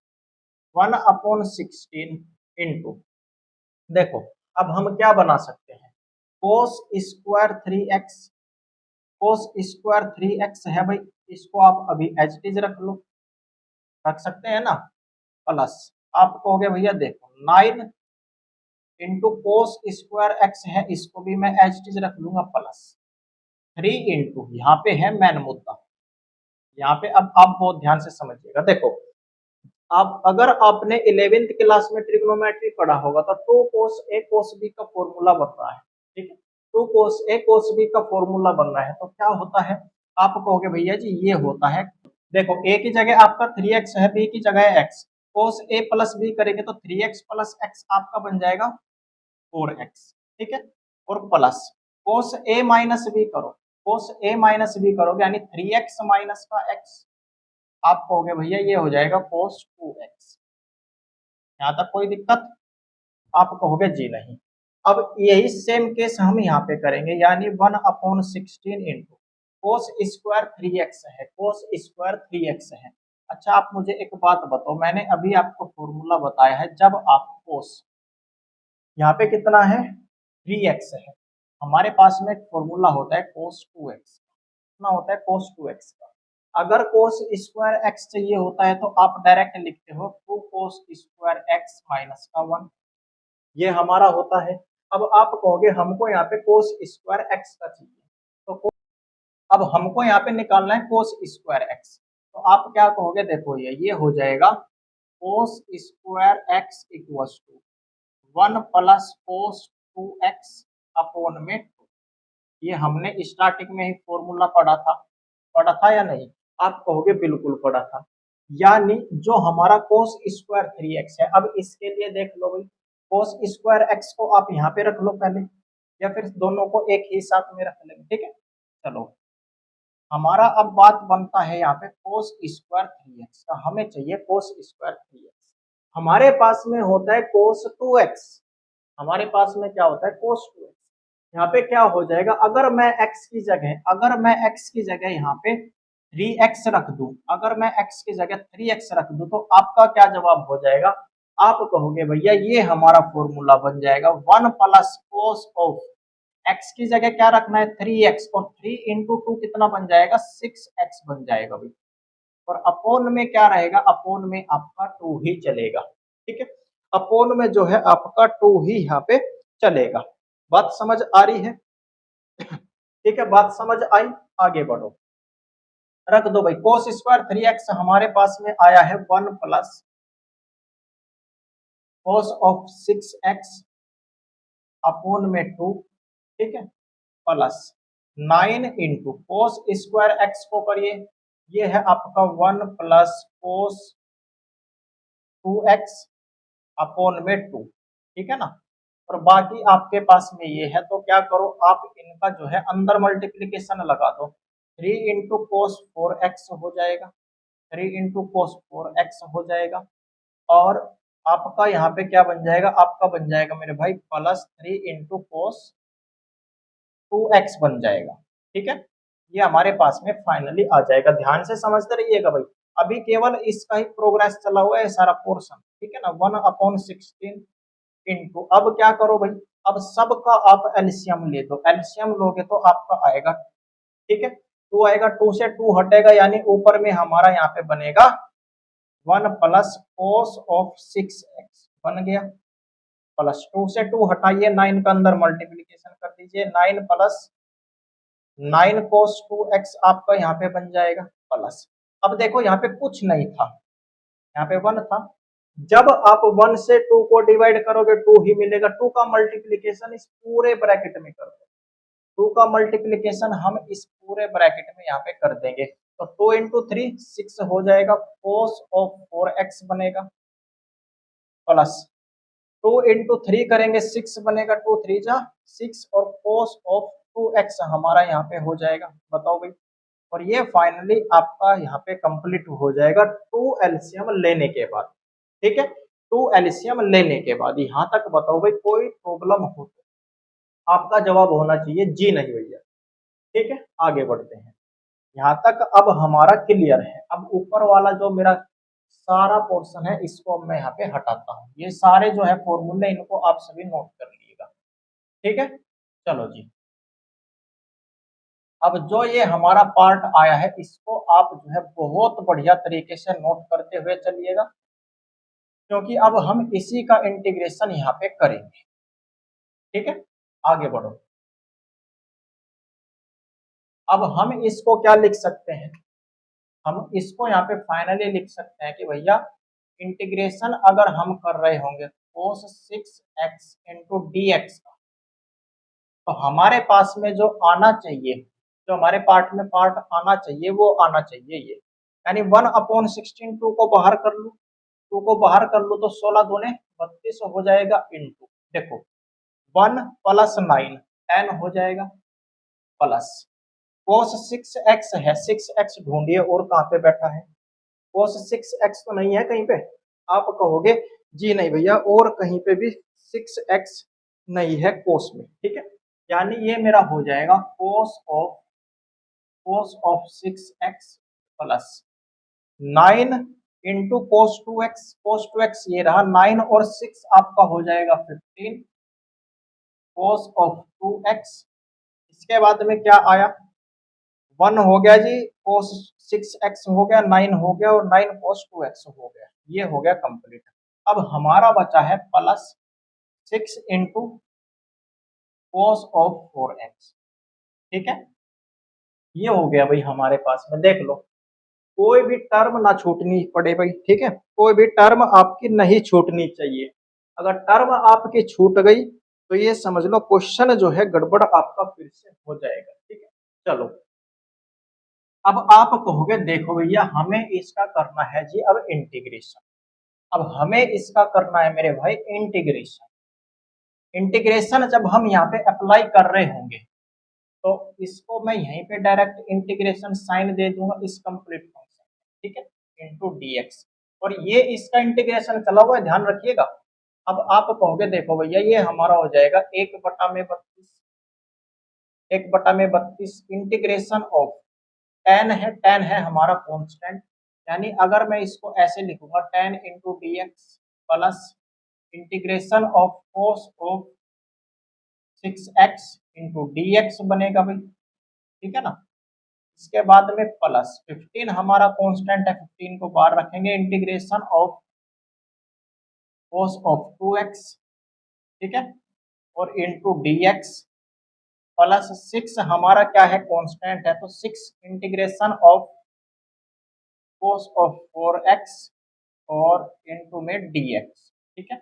1/16 इंटू, देखो अब हम क्या बना सकते हैं, cos square 3x, cos square 3x है भाई, इसको आप अभी एज इट इज रख लो, रख सकते हैं ना, प्लस आप कहोगे भैया देखो 9 इंटू कोस स्क्वायर एक्स है, इसको भी मैं एज इट इज रख लूंगा प्लस 3 इंटू, यहाँ पे है मेन मुद्दा, यहाँ पे अब आप बहुत ध्यान से समझिएगा। देखो आप अगर आपने 11th क्लास में ट्रिग्नोमेट्री पढ़ा होगा तो 2 cos a cos b का फॉर्मूला बन रहा है, ठीक है, 2 cos a cos b का फॉर्मूला बन रहा है, तो क्या होता है आप कहोगे भैया जी ये होता है देखो a की जगह आपका 3x है, b की जगह है x, cos a plus b करेंगे तो 3x प्लस x आपका बन जाएगा 4x, ठीक है। और plus cos a minus b करो, cos a माइनस b करोगे यानी 3x माइनस का x, आप कहोगे भैया ये हो जाएगा cos 2x। यहाँ तक कोई दिक्कत? आप कहोगे जी नहीं। अब यही सेम केस हम यहाँ पे करेंगे, यानी 1/16 इंटू कोस स्क्वायर 3x है, कोस स्क्वायर 3x है। अच्छा आप मुझे एक बात बताओ, मैंने अभी आपको फॉर्मूला बताया है, जब आप कोस यहाँ पे कितना है 3x है, हमारे पास में एक फॉर्मूला होता है कोस 2x, कितना होता है कोस 2x का। अगर कोस स्क्वायर x चाहिए होता है तो आप डायरेक्ट लिखते हो 2 कोस स्क्वायर x माइनस का 1, ये हमारा होता है। अब आप कहोगे हमको यहाँ पे कोस स्क्वायर एक्स का चाहिए, तो अब हमको यहाँ पे निकालना है कोस स्क्वायर एक्स, तो आप क्या कहोगे, देखो ये हो जाएगा cos square x equals to 1 plus cos 2x upon में 2। ये हमने स्टार्टिंग में ही फॉर्मूला पढ़ा था या नहीं? आप कहोगे बिल्कुल पढ़ा था। यानी जो हमारा कोस स्क्वायर 3x है, अब इसके लिए देख लो भाई, कोस स्क्वायर x को आप यहाँ पे रख लो पहले, या फिर दोनों को एक ही साथ में रख लेंगे, ठीक है। चलो हमारा अब बात बनता है यहाँ पे कोस स्क्वायर 3x का, हमें चाहिए कोस स्क्वायर 3x। हमारे पास में होता है कोस 2x, हमारे पास में क्या होता है कोस 2x। यहाँ पे क्या हो जाएगा, अगर मैं x की जगह यहाँ पे 3x रख दूं, अगर मैं x की जगह 3x रख दूं, तो आपका क्या जवाब हो जाएगा, आप कहोगे भैया ये हमारा फॉर्मूला बन जाएगा 1 प्लस कोस ऑफ x की जगह क्या रखना है 3x, और 3 इंटू 2 कितना बन जाएगा 6x बन जाएगा भाई। और अपोन में क्या रहेगा, अपोन में आपका 2 ही चलेगा, ठीक है। अपोन में जो है आपका 2 ही यहाँ पे चलेगा। बात समझ आ रही है? ठीक है, बात समझ आई, आगे बढ़ो। रख दो भाई, कोस स्क्वायर 3x हमारे पास में आया है 1 plus cos of 6x upon में 2, ठीक है, plus 9 into cos square x को करिए, ये है आपका 1 प्लस कोस 2x अपोन में 2, ठीक है ना। और बाकी आपके पास में ये है, तो क्या करो आप इनका जो है अंदर मल्टीप्लीकेशन लगा दो, 3 इंटू कोस 4x हो जाएगा, 3 इंटू कोस 4x हो जाएगा। और आपका यहाँ पे क्या बन जाएगा, आपका बन जाएगा मेरे भाई प्लस 3 इंटू कोस 2x बन जाएगा, ठीक है। ये हमारे पास में फाइनली आ जाएगा, ध्यान से समझते रहिएगा भाई, अभी केवल इसका ही प्रोग्रेस चला हुआ है सारा पोर्शन, ठीक है ना। 1/16 इंटू, अब क्या करो भाई, अब सबका आप एलसीएम ले दो, एलसीएम लोगे तो आपका आएगा, ठीक है, 2 आएगा, 2 से 2 हटेगा, यानी ऊपर में हमारा यहाँ पे बनेगा 1 प्लस कोस ऑफ 6x बन गया, प्लस 2 से 2 हटाइए, 9 का अंदर मल्टीप्लीकेशन कर दीजिए, 9 प्लस 9 कोस 2x आपका यहाँ पे बन जाएगा प्लस। अब देखो यहाँ पे कुछ नहीं था, यहाँ पे 1 था, जब आप 1 से 2 को डिवाइड करोगे 2 ही मिलेगा, 2 का मल्टीप्लीकेशन इस पूरे ब्रैकेट में कर दो, 2 का मल्टीप्लीकेशन हम इस पूरे ब्रैकेट में यहाँ पे कर देंगे, तो 2 इंटू 3 6 हो जाएगा, कोस ऑफ 4x बनेगा, प्लस 2 इंटू 3 करेंगे 6 बनेगा, 2 3 जा 6, और कोस ऑफ 2x हमारा यहाँ पे हो जाएगा, बताओ भाई। और ये फाइनली आपका यहाँ पे कंप्लीट हो जाएगा 2 एलसीएम लेने के बाद, ठीक है। 2 एलसीएम लेने के बाद यहाँ तक बताओ भाई, कोई प्रॉब्लम हो तो आपका जवाब होना चाहिए जी नहीं भैया, ठीक है। आगे बढ़ते हैं, यहाँ तक अब हमारा क्लियर है। अब ऊपर वाला जो मेरा सारा पोर्शन है इसको मैं यहाँ पे हटाता हूँ, ये सारे जो है फॉर्मूले इनको आप सभी नोट कर लीजिएगा, ठीक है। चलो जी, अब जो ये हमारा पार्ट आया है इसको आप जो है बहुत बढ़िया तरीके से नोट करते हुए चलिएगा, क्योंकि अब हम इसी का इंटीग्रेशन यहाँ पे करेंगे, ठीक है। आगे बढ़ो, अब हम इसको क्या लिख सकते हैं, हम इसको यहाँ पे फाइनली लिख सकते हैं कि भैया इंटीग्रेशन अगर हम कर रहे होंगे cos 6x into d x का, तो हमारे पास में जो आना चाहिए, जो हमारे पार्ट में पार्ट आना चाहिए वो आना चाहिए ये, यानी 1/16 2 को बाहर कर लूँ, 2 को बाहर कर लूँ तो 16 दूने 32 हो जाएगा इंटू, देखो 1 प्लस 9 10 हो जाएगा प्लस cos 6x है, 6x ढूंढिए और कहाँ पे बैठा है, cos 6x तो नहीं है कहीं पे। आप कहोगे जी नहीं भैया और कहीं पे भी 6x नहीं है cos में, ठीक है। यानी ये मेरा हो जाएगा cos of 6x plus 9 into cos 2x ये रहा 9 और 6 आपका हो जाएगा 15 cos ऑफ 2x। इसके बाद में क्या आया 1 हो गया जी, cos 6x हो गया, 9 हो गया और 9 cos 2x हो गया, ये हो गया कंप्लीट। अब हमारा बचा है plus 6 into cos of 4x, ठीक है। ये हो गया भाई हमारे पास में, देख लो कोई भी टर्म ना छूटनी पड़े भाई, ठीक है, कोई भी टर्म आपकी नहीं छूटनी चाहिए। अगर टर्म आपकी छूट गई तो ये समझ लो क्वेश्चन जो है गड़बड़ आपका फिर से हो जाएगा, ठीक है। चलो अब आप कहोगे देखो भैया हमें इसका करना है जी अब इंटीग्रेशन, अब हमें इसका करना है मेरे भाई इंटीग्रेशन। इंटीग्रेशन जब हम यहाँ पे अप्लाई कर रहे होंगे तो इसको मैं यहीं पे डायरेक्ट इंटीग्रेशन साइन दे दूंगा इस कंप्लीट फंक्शन, ठीक है, इनटू dx, और ये इसका इंटीग्रेशन चला हुआ है ध्यान रखिएगा। अब आप कहोगे देखो भैया ये हमारा हो जाएगा 1/32 इंटीग्रेशन ऑफ tan है हमारा कांस्टेंट, यानी अगर मैं इसको ऐसे लिखूंगा tan into dx plus integration of cos of 6x into dx बनेगा भाई, ठीक है ना। इसके बाद में प्लस 15 हमारा कांस्टेंट है, 15 को बाहर रखेंगे, integration of cos of 2x, ठीक है, और इंटू dx प्लस 6 हमारा क्या है कांस्टेंट है तो 6 integration of cos of 4x और इंटू में dx, ठीक है।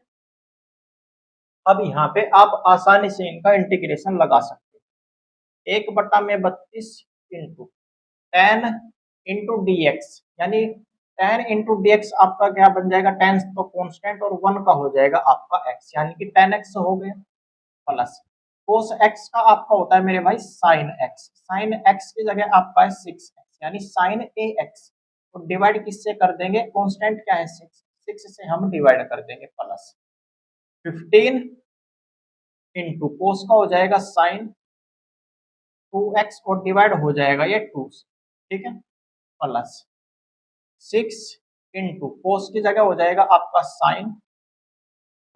अब यहाँ पे आप आसानी से इनका इंटीग्रेशन लगा सकते हैं, 1/32 इंटू tan इंटू dx, यानी tan इंटू dx आपका क्या बन जाएगा, tan तो कांस्टेंट और 1 का हो जाएगा आपका x, यानी कि tan x हो गया प्लस cos x का आपका होता है मेरे भाई sin x की जगह आपका है 6x, यानी sin ax, तो डिवाइड किससे कर देंगे, कांस्टेंट क्या है 6 से हम डिवाइड कर देंगे प्लस 15 इंटू कोस का हो जाएगा साइन 2x और डिवाइड हो जाएगा ये 2 से, ठीक है, प्लस 6 इंटू कोस की जगह हो जाएगा आपका साइन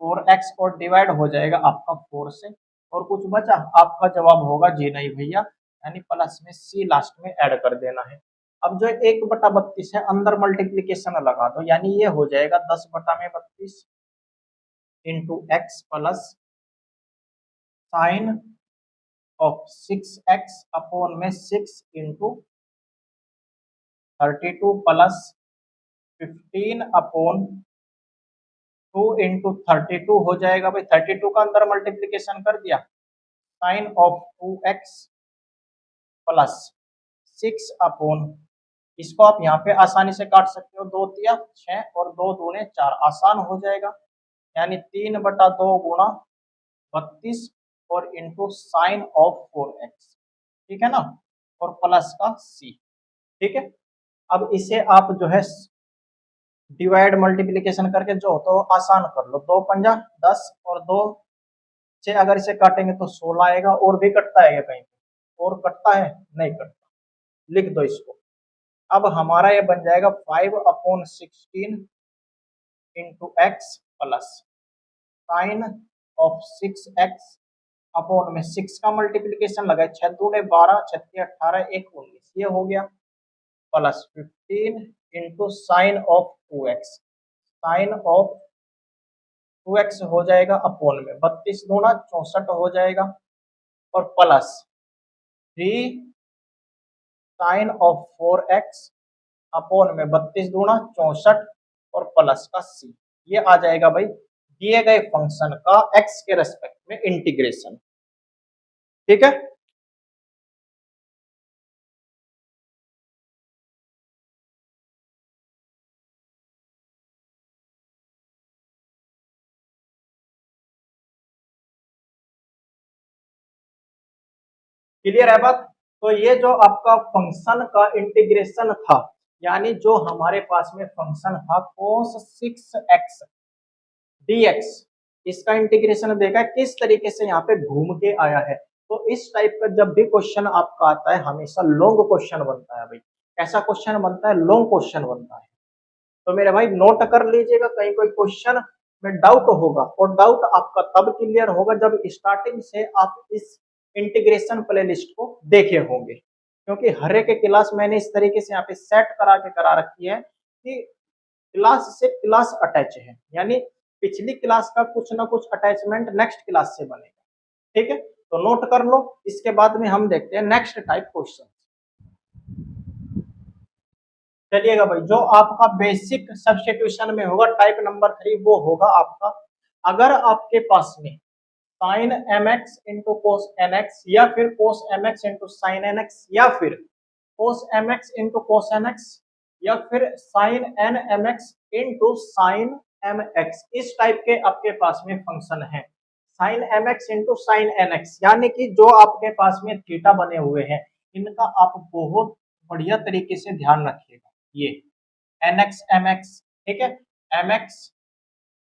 4x और डिवाइड हो जाएगा आपका 4 से, और कुछ बचा, आपका जवाब होगा जी नहीं भैया, यानी प्लस में सी लास्ट में ऐड कर देना है। अब जो 1/32 है अंदर मल्टीप्लीकेशन लगा दो, यानी ये हो जाएगा 10/32 into x plus sine of 6x upon में 6 इंटू 32 प्लस 15 अपॉन 2 इंटू 32 हो जाएगा भाई, 32 का अंदर मल्टीप्लीकेशन कर दिया, sign of 2x plus 6 upon, इसको आप यहाँ पे आसानी से काट सकते हो, 2 तिया 6 और 2 दूने 4 आसान हो जाएगा, यानी 3/2 गुणा 32 और इंटू साइन ऑफ 4x, ठीक है ना, और प्लस का c, ठीक है। अब इसे आप जो है डिवाइड मल्टीप्लीकेशन करके जो तो आसान कर लो, 2 पंजा 10 और 2 से अगर इसे काटेंगे तो 16 आएगा, और भी कटता है क्या कहीं पे, और कटता है नहीं कटता, लिख दो इसको। अब हमारा ये बन जाएगा 5/16 into x plus sine of 6x upon में 6 का मल्टीप्लीकेशन लगा, 6 दूने 12 6 18 1 19, ये हो गया plus 15 into sine of 2x, sine of 2x हो जाएगा अपॉन में 32 दूना 64 हो जाएगा, और plus 3 sign of 4x upon में 32 दूना 64 और प्लस का c, ये आ जाएगा भाई दिए गए फंक्शन का x के रेस्पेक्ट में इंटीग्रेशन, ठीक है। क्लियर है बात। तो ये जो आपका फंक्शन का इंटीग्रेशन था, यानी जो हमारे पास में फंक्शन था cos 6x dx, इसका इंटीग्रेशन देखा किस तरीके से यहाँ पे घूम के आया है। तो इस टाइप का जब भी क्वेश्चन आपका आता है हमेशा लॉन्ग क्वेश्चन बनता है भाई। ऐसा क्वेश्चन बनता है, लॉन्ग क्वेश्चन बनता है। तो मेरे भाई नोट कर लीजिएगा, कहीं कोई क्वेश्चन में डाउट होगा, और डाउट आपका तब क्लियर होगा जब स्टार्टिंग से आप इस इंटीग्रेशन प्लेलिस्ट को देखे होंगे, क्योंकि हर एक क्लास मैंने इस तरीके से यहाँ पे सेट करा के करा रखी है कि क्लास से क्लास अटैच है, यानी पिछली क्लास का कुछ ना कुछ अटैचमेंट नेक्स्ट क्लास से बनेगा। ठीक है, तो नोट कर लो। इसके बाद में हम देखते हैं नेक्स्ट टाइप क्वेश्चन। चलिएगा भाई, जो आपका बेसिक सब्स्टिट्यूशन में होगा टाइप नंबर 3, वो होगा आपका, अगर आपके पास में sine m x into cos n x, या फिर cos m x into sine n x, या फिर cos m x into cos n x, या फिर sine n m x into sine m x, इस टाइप के आपके पास में फंक्शन है। Sine m x into sine n x, यानी कि जो आपके पास में थीटा बने हुए हैं, इनका आप बहुत बढ़िया तरीके से ध्यान रखिएगा। ये एन एक्स एम एक्स, ठीक है, एम एक्स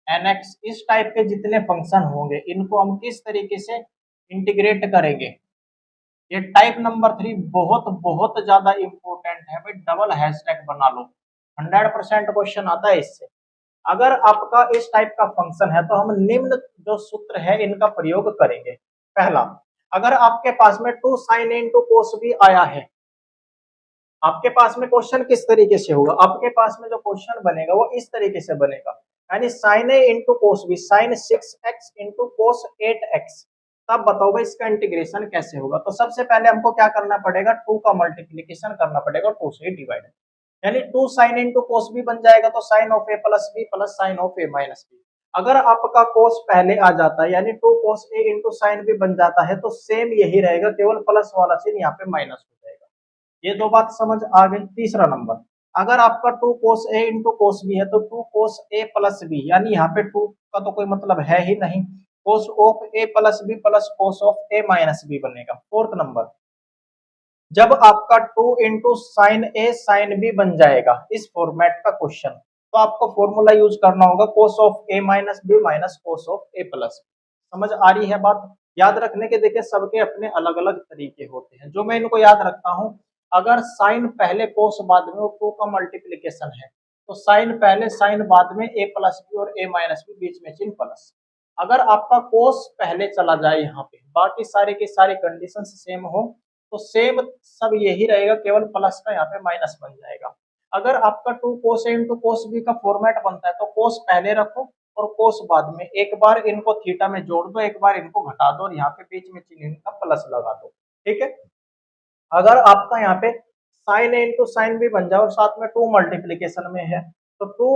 एन एक्स, इस टाइप के जितने फंक्शन होंगे इनको हम किस तरीके से इंटीग्रेट करेंगे। ये टाइप नंबर 3 बहुत बहुत ज्यादा इंपॉर्टेंट है भाई, डबल हैशटैग बना लो, 100% क्वेश्चन आता है इससे। अगर आपका इस टाइप का फंक्शन है तो हम निम्न जो सूत्र है इनका प्रयोग करेंगे। पहला, अगर आपके पास में 2 साइन इंटू कोस भी आया है, आपके पास में क्वेश्चन किस तरीके से होगा, आपके पास में जो क्वेश्चन बनेगा वो इस तरीके से बनेगा, यानी sine a into cos b, sine 6x into cos 8x। तब बताओ भाई इसका इंटीग्रेशन कैसे होगा। तो सबसे पहले हमको क्या करना पड़ेगा, 2 का मल्टीप्लीकेशन करना पड़ेगा, 2 से डिवाइड, यानी 2 साइन इंटू कोस बी बन जाएगा, तो sine of a plus b plus sine of a minus b. अगर आपका कोस पहले आ जाता है, यानी 2 cos a into sine b बन जाता है, तो सेम यही रहेगा, केवल प्लस वाला चिन्ह यहाँ पे माइनस हो जाएगा। ये दो बात समझ आ गई। तीसरा नंबर, अगर आपका 2 cos a into cos B है, तो 2 कोस ए प्लस बी, यानी यहाँ पे 2 का तो कोई मतलब है ही नहीं, cos of a plus b plus cos of a minus b बनेगा। फोर्थ नंबर, जब आपका 2 into sine a sine b बन जाएगा इस फॉर्मेट का क्वेश्चन, तो आपको फॉर्मूला यूज करना होगा cos of a minus b minus cos of a plus. समझ आ रही है बात। याद रखने के देखिए सबके अपने अलग अलग तरीके होते हैं, जो मैं इनको याद रखता हूं, अगर साइन पहले कोस बाद में, वो 2 का मल्टीप्लीकेशन है, तो साइन पहले साइन बाद में, ए प्लस बी और ए माइनस बी बीच में चिन्ह प्लस। अगर आपका कोस पहले चला जाए, यहाँ पे बाकी सारे के सारे कंडीशन सेम हो, तो सेम सब यही रहेगा, केवल प्लस का यहाँ पे माइनस बन जाएगा। अगर आपका 2 cos a into cos B का फॉर्मेट बनता है, तो कोस पहले रखो और कोस बाद में, एक बार इनको थीटा में जोड़ दो, एक बार इनको घटा दो, और यहाँ पे बीच में चिन्ह का प्लस लगा दो। ठीक है, अगर आपका यहाँ पे sign a into sine b बन जाए और साथ में 2 मल्टीप्लीकेशन में है, तो 2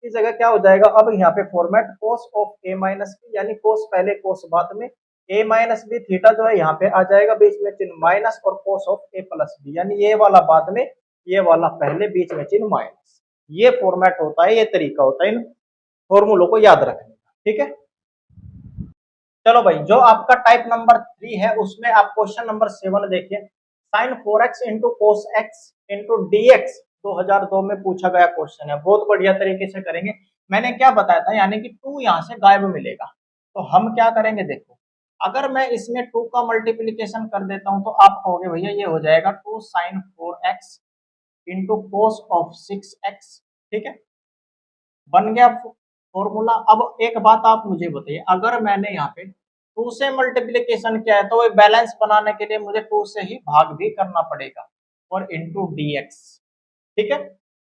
की जगह क्या हो जाएगा, अब यहाँ पे format cos of a minus b, यानी कोस पहले कोस बाद में, ए माइनस बी थीटा जो है यहाँ पे आ जाएगा, बीच में चिन्ह माइनस, और cos of a plus b, यानी ये वाला बाद में, ये वाला पहले, बीच में चिन्ह माइनस। ये फॉर्मेट होता है, ये तरीका होता है इन फॉर्मूलों को याद रखने का। ठीक है, चलो भाई, जो आपका टाइप नंबर 3 है उसमें आप क्वेश्चन नंबर 7 देखिए, sine 4x into cos x into d x, 2002 में पूछा गया क्वेश्चन है, बहुत बढ़िया तरीके से करेंगे। मैंने क्या बताया था, यानी कि 2 यहाँ से गायब मिलेगा, तो हम क्या करेंगे, देखो अगर मैं इसमें 2 का मल्टीप्लीकेशन कर देता हूं, तो आप कहोगे भैया ये हो जाएगा 2 sign 4x into cos of 6x। ठीक है, बन गया फॉर्मूला। अब एक बात आप मुझे बताइए, अगर मैंने यहाँ पे 2 से मल्टीप्लीकेशन किया है, तो वो बैलेंस बनाने के लिए मुझे 2 से ही भाग भी करना पड़ेगा, और इंटू dx। ठीक है,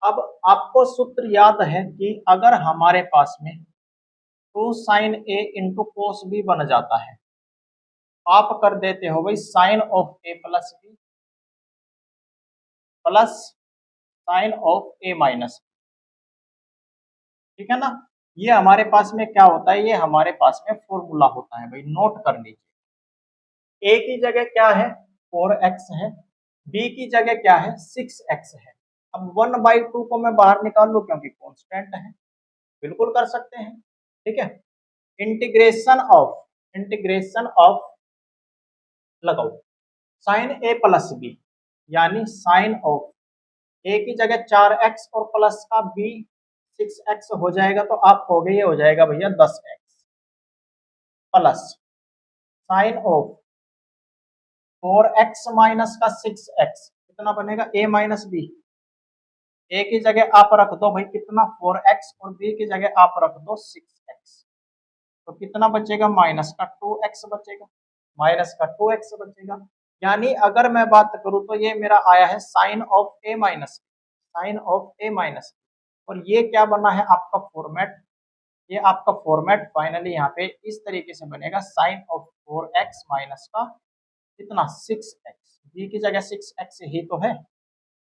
अब आपको सूत्र याद है कि अगर हमारे पास में 2 sine a into cos b बन जाता है, आप कर देते हो भाई sine of a plus b plus sine of a minus. ठीक है ना, ये हमारे पास में क्या होता है, ये हमारे पास में फॉर्मूला होता है भाई, नोट कर लीजिए। ए की जगह क्या है, 4x है, बी की जगह क्या है, 6x है। अब 1/2 को मैं बाहर निकाल लूं क्योंकि कांस्टेंट है, बिल्कुल कर सकते हैं। ठीक है, इंटीग्रेशन ऑफ लगाओ साइन ए प्लस बी, यानी साइन ऑफ ए की जगह 4x और प्लस का बी 6x हो जाएगा, तो आप कहोगे ये हो जाएगा भैया 10x plus sine of 4x minus का 6x कितना बनेगा a माइनस बी। ए की जगह आप रख दो भाई कितना 4x और बी की जगह आप रख दो 6x, तो कितना बचेगा माइनस का 2x बचेगा, माइनस का 2x बचेगा। यानी अगर मैं बात करूं तो ये मेरा आया है sine of a minus, sine of a minus, और ये क्या बना है आपका फॉर्मेट, ये आपका फॉर्मेट फाइनली यहाँ पे इस तरीके से बनेगा साइन ऑफ 4x माइनस का कितना 6x, बी की जगह 6x ही तो है।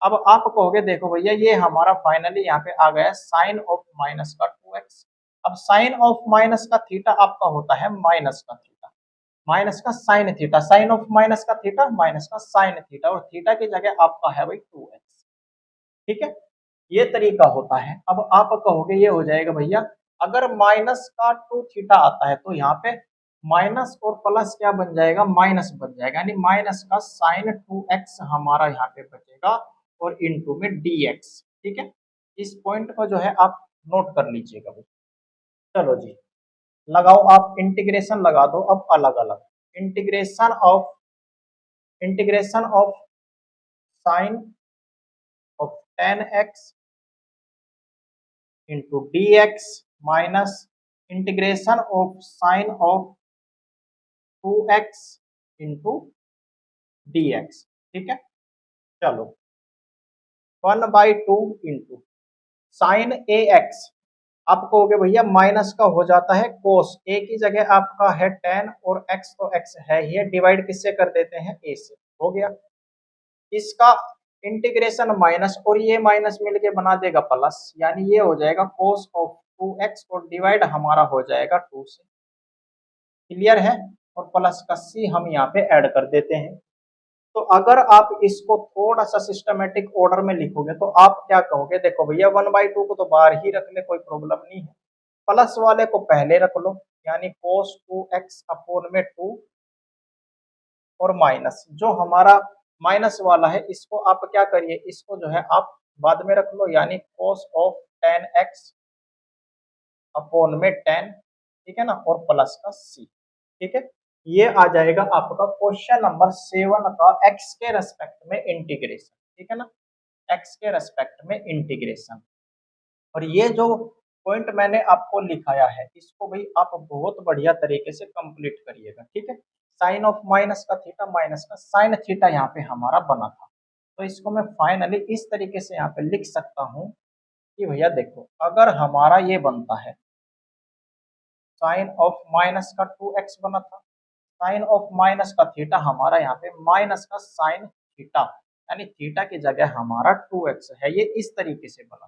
अब आप कहोगे देखो भैया ये हमारा फाइनली यहाँ पे आ गया साइन ऑफ माइनस का 2x। अब साइन ऑफ माइनस का थीटा आपका होता है माइनस का थीटा, माइनस का sine theta, sine of minus का थीटा माइनस का साइन थीटा, और थीटा की जगह आपका है भाई 2x। ठीक है, ये तरीका होता है। अब आप कहोगे ये हो जाएगा भैया अगर माइनस का 2 थीटा आता है तो यहाँ पे माइनस और प्लस क्या बन जाएगा, माइनस बन जाएगा, यानी माइनस का साइन 2x हमारा यहाँ पे बचेगा और इनटू में dx। ठीक है, इस पॉइंट को जो है आप नोट कर लीजिएगा भाई। चलो जी लगाओ, आप इंटीग्रेशन लगा दो अब अलग अलग, integration of sine of 10x into dx minus integration of sine of 2x into dx। ठीक है, चलो 1/2 इंटू साइन ए एक्स, आप कहोगे भैया माइनस का हो जाता है कोस, ए की जगह आपका है tan और x तो x है ही, डिवाइड किससे कर देते हैं a से, हो गया। इसका इंटीग्रेशन माइनस और ये माइनस मिलके बना देगा प्लस, यानी ये हो जाएगा cos ऑफ 2x और डिवाइड हमारा हो जाएगा 2 से, क्लियर है, और प्लस का c हम यहाँ पे ऐड कर देते हैं। तो अगर आप इसको थोड़ा सा सिस्टमेटिक ऑर्डर में लिखोगे तो आप क्या कहोगे, देखो भैया 1/2 को तो बाहर ही रख ले, कोई प्रॉब्लम नहीं है, प्लस वाले को पहले रख लो, यानी cos 2x अपॉन में 2 और माइनस जो हमारा माइनस वाला है इसको आप क्या करिए, इसको जो है आप बाद में रख लो, यानी cos ऑफ 10x अपॉन में 10, ठीक है ना, और प्लस का c। ठीक है, ये आ जाएगा आपका क्वेश्चन नंबर 7 का x के रेस्पेक्ट में इंटीग्रेशन। ठीक है ना, x के रेस्पेक्ट में इंटीग्रेशन। और ये जो पॉइंट मैंने आपको लिखाया है इसको भाई आप बहुत बढ़िया तरीके से कंप्लीट करिएगा। ठीक है, साइन ऑफ माइनस का थीटा माइनस का साइन थीटा यहाँ पे हमारा बना था, तो इसको मैं फाइनली इस तरीके से यहाँ पे लिख सकता हूँ कि भैया देखो अगर हमारा ये बनता है साइन ऑफ माइनस का 2x बना था, साइन ऑफ माइनस का थीटा हमारा यहाँ पे माइनस का साइन थीटा, यानी थीटा की जगह हमारा 2x है, ये इस तरीके से बना।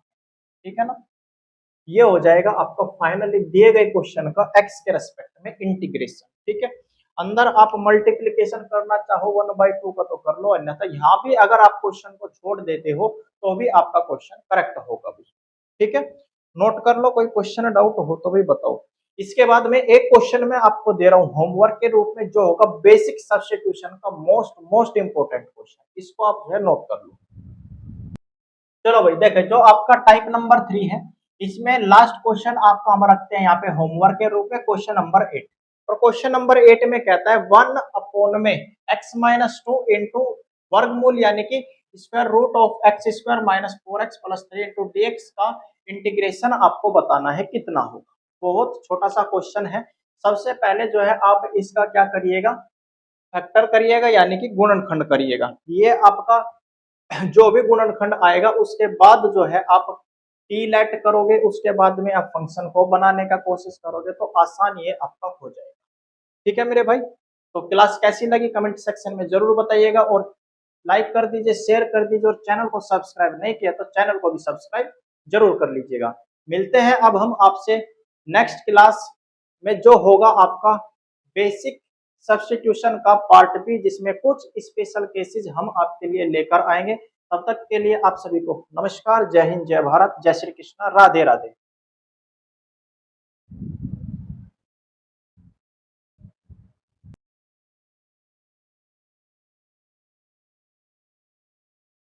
ठीक है ना, ये हो जाएगा आपका फाइनली दिए गए क्वेश्चन का x के रेस्पेक्ट में इंटीग्रेशन। ठीक है, अंदर आप मल्टीप्लिकेशन करना चाहो 1/2 का तो कर लो, अन्यथा यहाँ भी अगर आप क्वेश्चन को छोड़ देते हो तो भी आपका क्वेश्चन करेक्ट होगा भी। ठीक है, नोट कर लो, कोई क्वेश्चन डाउट हो तो भी बताओ। इसके बाद में एक क्वेश्चन मैं आपको दे रहा हूँ होमवर्क के रूप में जो होगा बेसिक सब्स्टिट्यूशन का मोस्ट इंपोर्टेंट क्वेश्चन, इसको आप जो है नोट कर लो। चलो भाई देखें, जो आपका टाइप नंबर 3 है इसमें लास्ट क्वेश्चन आपका हम रखते हैं यहाँ पे होमवर्क के रूप में क्वेश्चन नंबर 8, और क्वेश्चन नंबर 8 में कहता है 1 अपॉन में x माइनस 2 इंटू वर्गमूल यानी कि square root of x square minus 4x plus 3 into dx का इंटीग्रेशन आपको बताना है कितना होगा। बहुत छोटा सा क्वेश्चन है। सबसे पहले जो है आप इसका क्या करिएगा, फैक्टर करिएगा यानी कि गुणनखंड करिएगा। ये आपका जो भी गुणनखंड आएगा उसके बाद जो है आप टी लेट करोगे, उसके बाद में आप फंक्शन को बनाने का कोशिश करोगे तो आसान ये आपका हो जाएगा। ठीक है मेरे भाई, तो क्लास कैसी लगी कमेंट सेक्शन में जरूर बताइएगा, और लाइक कर दीजिए, शेयर कर दीजिए, और चैनल को सब्सक्राइब नहीं किया तो चैनल को भी सब्सक्राइब जरूर कर लीजिएगा। मिलते हैं अब हम आपसे नेक्स्ट क्लास में जो होगा आपका बेसिक सब्स्टिट्यूशन का पार्ट बी, जिसमें कुछ स्पेशल केसेस हम आपके लिए लेकर आएंगे। तब तक के लिए आप सभी को नमस्कार, जय हिंद, जय भारत, जय श्री कृष्णा, राधे राधे।